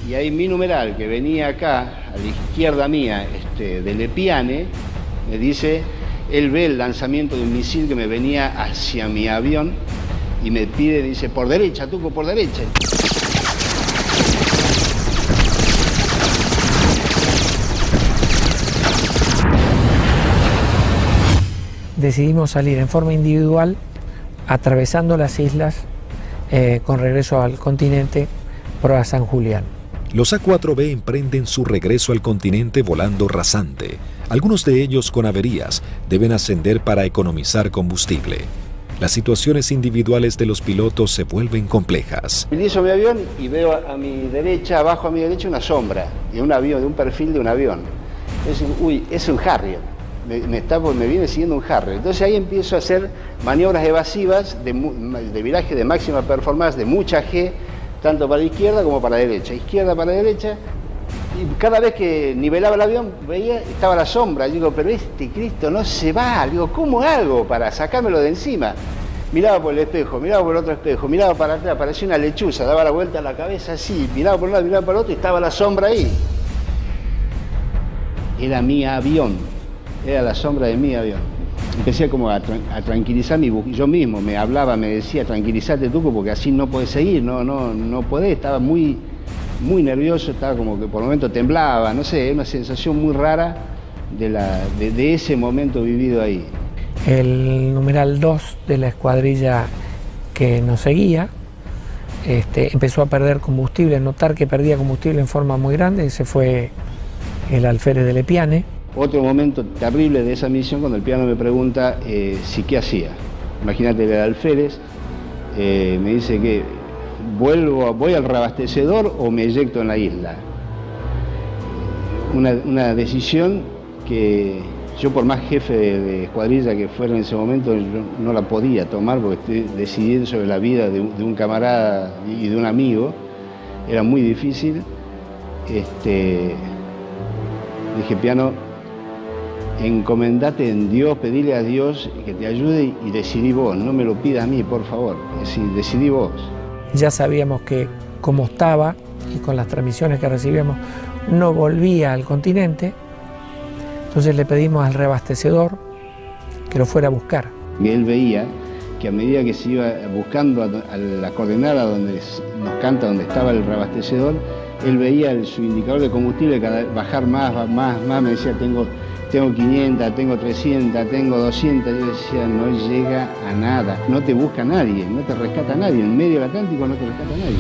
Y ahí mi numeral, que venía acá, a la izquierda mía, de Lepiane, me dice, él ve el lanzamiento de un misil que me venía hacia mi avión y me pide, dice, por derecha, Tuco, por derecha. Decidimos salir en forma individual, atravesando las islas, con regreso al continente, proa San Julián. Los A4B emprenden su regreso al continente volando rasante. Algunos de ellos con averías deben ascender para economizar combustible. Las situaciones individuales de los pilotos se vuelven complejas. Utilizo mi avión y veo a mi derecha, abajo a mi derecha, una sombra de un avión, de un perfil de un avión. Es un Harrier. Me viene siguiendo un Harrier. Entonces ahí empiezo a hacer maniobras evasivas de viraje de máxima performance, de mucha G, tanto para la izquierda como para la derecha. Izquierda para la derecha. Y cada vez que nivelaba el avión, veía, estaba la sombra. Yo digo, pero este Cristo no se va. Digo, ¿cómo hago para sacármelo de encima? Miraba por el espejo, miraba por el otro espejo, miraba para atrás, parecía una lechuza, daba la vuelta a la cabeza así, miraba por un lado, miraba por el otro y estaba la sombra ahí. Era mi avión, era la sombra de mi avión. Empecé como a tranquilizar yo mismo, me hablaba, me decía, tranquilízate Tuco, porque así no podés seguir, no podés, estaba muy nervioso, estaba como que por momento temblaba, no sé, una sensación muy rara de ese momento vivido ahí. El numeral 2 de la escuadrilla que nos seguía empezó a perder combustible, notar que perdía combustible en forma muy grande, y se fue el alférez de Lepiane. Otro momento terrible de esa misión, cuando el piano me pregunta si qué hacía. Imagínate, el alférez me dice que voy al reabastecedor o me eyecto en la isla. Una decisión que yo, por más jefe de escuadrilla que fuera en ese momento, yo no la podía tomar porque estoy decidiendo sobre la vida de un camarada y de un amigo. Era muy difícil. Dije, piano, encomendate en Dios, pedile a Dios que te ayude y decidí vos, no me lo pidas a mí, por favor, es decir, decidí vos. Ya sabíamos que como estaba y con las transmisiones que recibíamos no volvía al continente, entonces le pedimos al reabastecedor que lo fuera a buscar. Y él veía que a medida que se iba buscando a la coordenada donde nos canta, donde estaba el reabastecedor, él veía su indicador de combustible bajar más, me decía, tengo 500, tengo 300, tengo 200, yo decía, no llega a nada, no te busca nadie, no te rescata nadie, en medio del Atlántico no te rescata nadie.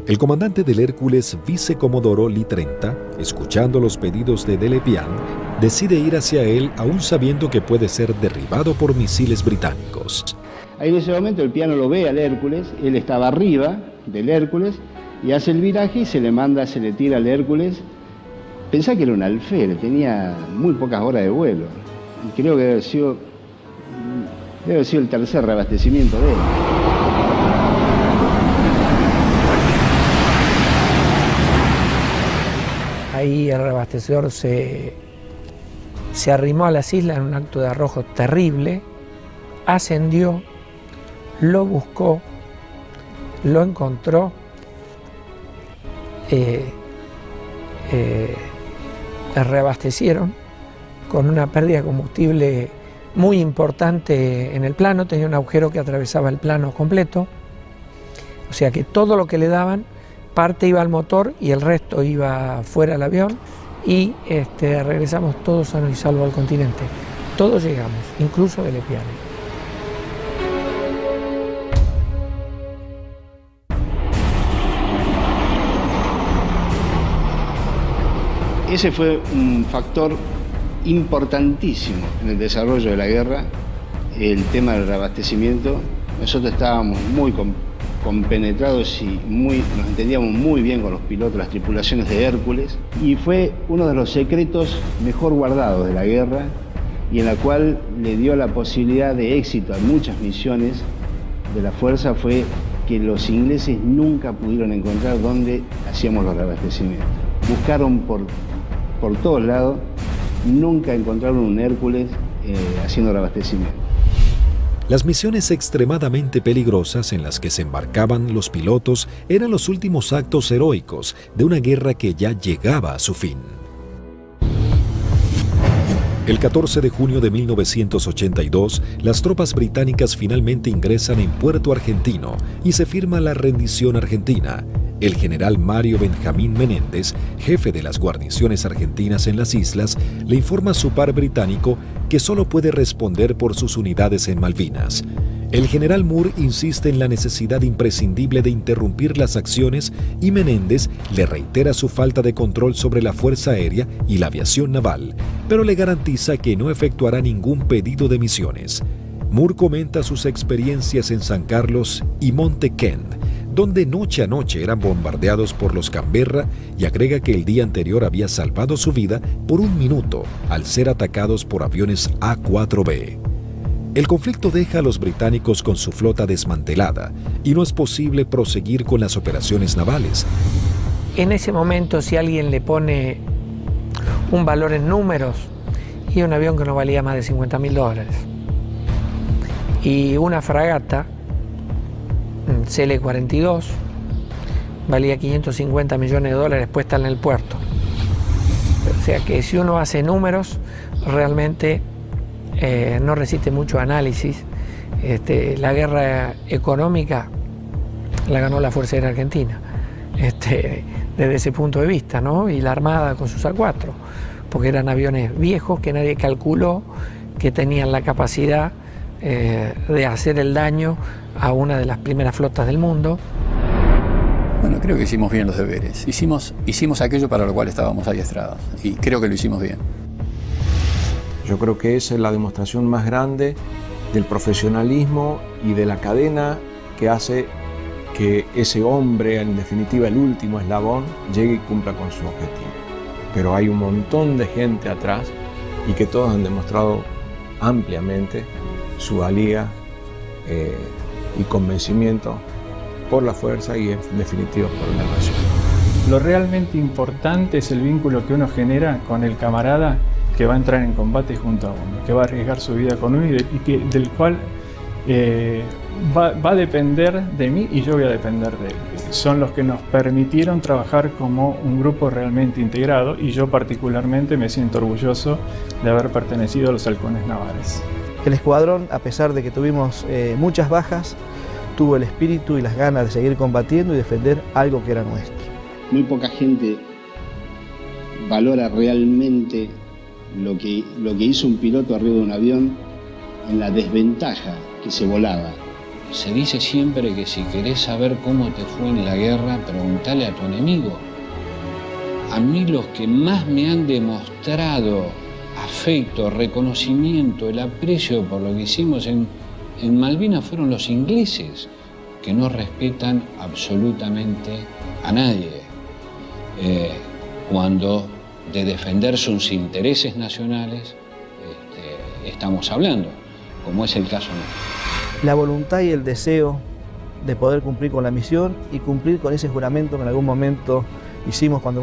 El comandante del Hércules, vicecomodoro Lee 30, escuchando los pedidos de Lepiane, decide ir hacia él aún sabiendo que puede ser derribado por misiles británicos. Ahí en ese momento el piano lo ve al Hércules, él estaba arriba del Hércules y hace el viraje y se le tira al Hércules. Pensá que era un alférez, tenía muy pocas horas de vuelo. Y creo que debe haber sido el tercer reabastecimiento de él. Ahí el reabastecedor se arrimó a las islas en un acto de arrojo terrible, ascendió, lo buscó, lo encontró reabastecieron con una pérdida de combustible muy importante en el plano, tenía un agujero que atravesaba el plano completo, o sea que todo lo que le daban, parte iba al motor y el resto iba fuera del avión, y regresamos todos sanos y salvos al continente. Todos llegamos, incluso de Lepiane. Ese fue un factor importantísimo en el desarrollo de la guerra, el tema del reabastecimiento. Nosotros estábamos muy compenetrados y nos entendíamos muy bien con los pilotos, las tripulaciones de Hércules, y fue uno de los secretos mejor guardados de la guerra y en la cual le dio la posibilidad de éxito a muchas misiones de la Fuerza, fue que los ingleses nunca pudieron encontrar dónde hacíamos los reabastecimientos. Buscaron por todos lados, nunca encontraron un Hércules haciendo reabastecimiento. Las misiones extremadamente peligrosas en las que se embarcaban los pilotos eran los últimos actos heroicos de una guerra que ya llegaba a su fin. El 14 de junio de 1982, las tropas británicas finalmente ingresan en Puerto Argentino y se firma la rendición argentina. El general Mario Benjamín Menéndez, jefe de las guarniciones argentinas en las islas, le informa a su par británico que solo puede responder por sus unidades en Malvinas. El general Moore insiste en la necesidad imprescindible de interrumpir las acciones y Menéndez le reitera su falta de control sobre la Fuerza Aérea y la aviación naval, pero le garantiza que no efectuará ningún pedido de misiones. Moore comenta sus experiencias en San Carlos y Monte Kent, donde noche a noche eran bombardeados por los Canberra, y agrega que el día anterior había salvado su vida por un minuto al ser atacados por aviones A-4B. El conflicto deja a los británicos con su flota desmantelada y no es posible proseguir con las operaciones navales. En ese momento, si alguien le pone un valor en números, y un avión que no valía más de $50.000, y una fragata CL-42 valía $550 millones puesta en el puerto. O sea que si uno hace números, realmente no resiste mucho análisis. La guerra económica la ganó la Fuerza Aérea Argentina, desde ese punto de vista, ¿no? Y la Armada con sus A4, porque eran aviones viejos que nadie calculó que tenían la capacidad de hacer el daño a una de las primeras flotas del mundo. Bueno, creo que hicimos bien los deberes. Hicimos aquello para lo cual estábamos adiestrados y creo que lo hicimos bien. Yo creo que esa es la demostración más grande del profesionalismo y de la cadena que hace que ese hombre, en definitiva el último eslabón, llegue y cumpla con su objetivo. Pero hay un montón de gente atrás y que todos han demostrado ampliamente su valía y convencimiento por la fuerza y en definitiva por la nación. Lo realmente importante es el vínculo que uno genera con el camarada que va a entrar en combate junto a uno, que va a arriesgar su vida con uno y del cual va a depender de mí y yo voy a depender de él. Son los que nos permitieron trabajar como un grupo realmente integrado y yo particularmente me siento orgulloso de haber pertenecido a los halcones navales. El escuadrón, a pesar de que tuvimos muchas bajas, tuvo el espíritu y las ganas de seguir combatiendo y defender algo que era nuestro. Muy poca gente valora realmente lo que hizo un piloto arriba de un avión en la desventaja que se volaba. Se dice siempre que si querés saber cómo te fue en la guerra, preguntale a tu enemigo. A mí los que más me han demostrado afecto, reconocimiento, el aprecio por lo que hicimos en Malvinas fueron los ingleses, que no respetan absolutamente a nadie. Cuando de defender sus intereses nacionales estamos hablando, como es el caso nuestro. La voluntad y el deseo de poder cumplir con la misión y cumplir con ese juramento que en algún momento hicimos cuando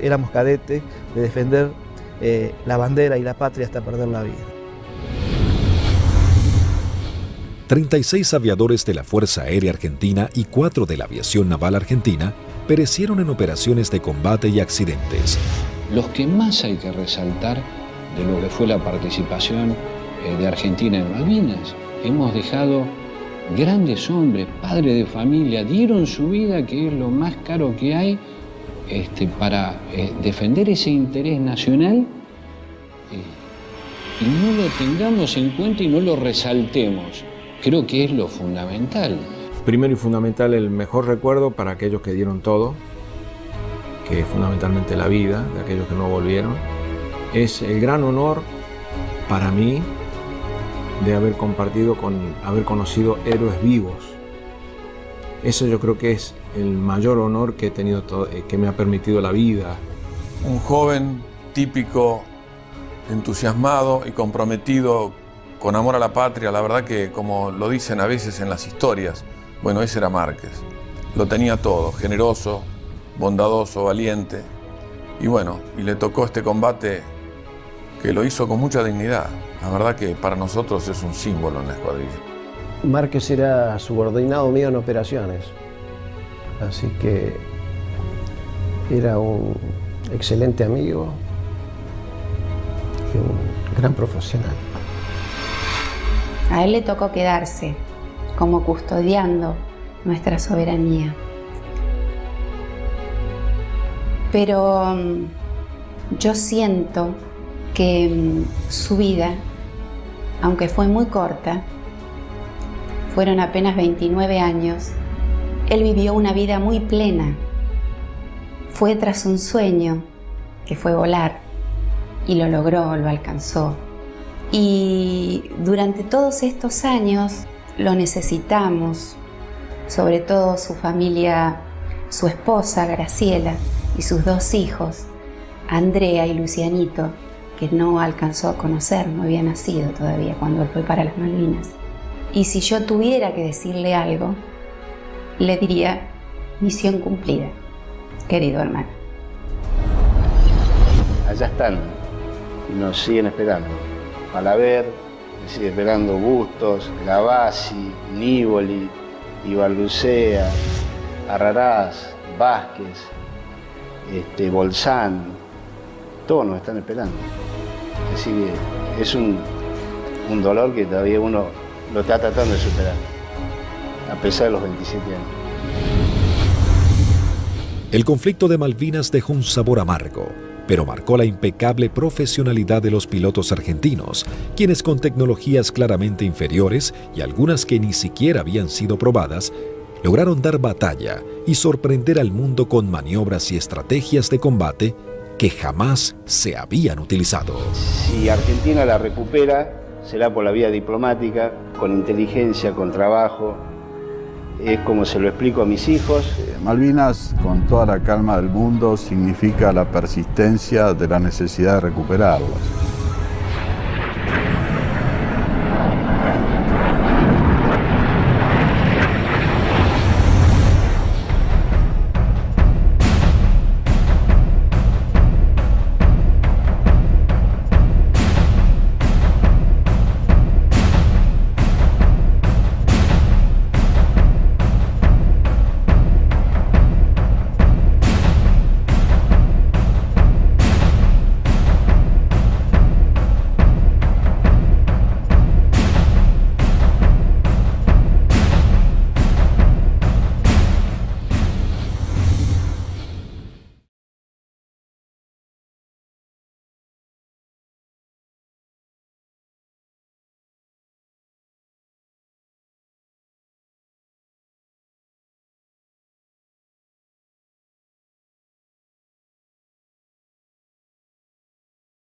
éramos cadetes, de defender la bandera y la patria hasta perder la vida. 36 aviadores de la Fuerza Aérea Argentina y 4 de la Aviación Naval Argentina perecieron en operaciones de combate y accidentes. Los que más hay que resaltar de lo que fue la participación de Argentina en Malvinas, hemos dejado grandes hombres, padres de familia, dieron su vida, que es lo más caro que hay, para defender ese interés nacional, y no lo tengamos en cuenta y no lo resaltemos. Creo que es lo fundamental. Primero y fundamental, el mejor recuerdo para aquellos que dieron todo, que es fundamentalmente la vida de aquellos que no volvieron. Es el gran honor para mí de haber haber conocido héroes vivos. Eso yo creo que es el mayor honor que he tenido, que me ha permitido la vida. Un joven típico, entusiasmado y comprometido con amor a la patria. La verdad que, como lo dicen a veces en las historias, bueno, ese era Márquez. Lo tenía todo, generoso, bondadoso, valiente. Y bueno, y le tocó este combate que lo hizo con mucha dignidad. La verdad que para nosotros es un símbolo en la escuadrilla. Márquez era subordinado mío en operaciones, así que era un excelente amigo y un gran profesional. A él le tocó quedarse como custodiando nuestra soberanía. Pero yo siento que su vida, aunque fue muy corta, fueron apenas 29 años, él vivió una vida muy plena. Fue tras un sueño, que fue volar, y lo logró, lo alcanzó. Y durante todos estos años lo necesitamos, sobre todo su familia, su esposa Graciela y sus 2 hijos, Andrea y Lucianito, que no alcanzó a conocer, no había nacido todavía cuando él fue para las Malvinas. Y si yo tuviera que decirle algo, le diría: misión cumplida, querido hermano. Allá están y nos siguen esperando. Palaver, me sigue esperando Bustos, Gavassi, Nívoli, Ibarlucea, Arrarás, Vázquez, Bolzán, todos nos están esperando. Así que es un dolor que todavía uno lo está tratando de superar, a pesar de los 27 años. El conflicto de Malvinas dejó un sabor amargo, pero marcó la impecable profesionalidad de los pilotos argentinos, quienes con tecnologías claramente inferiores y algunas que ni siquiera habían sido probadas, lograron dar batalla y sorprender al mundo con maniobras y estrategias de combate que jamás se habían utilizado. Si Argentina la recupera, será por la vía diplomática, con inteligencia, con trabajo. Es como se lo explico a mis hijos. Malvinas, con toda la calma del mundo, significa la persistencia de la necesidad de recuperarlas.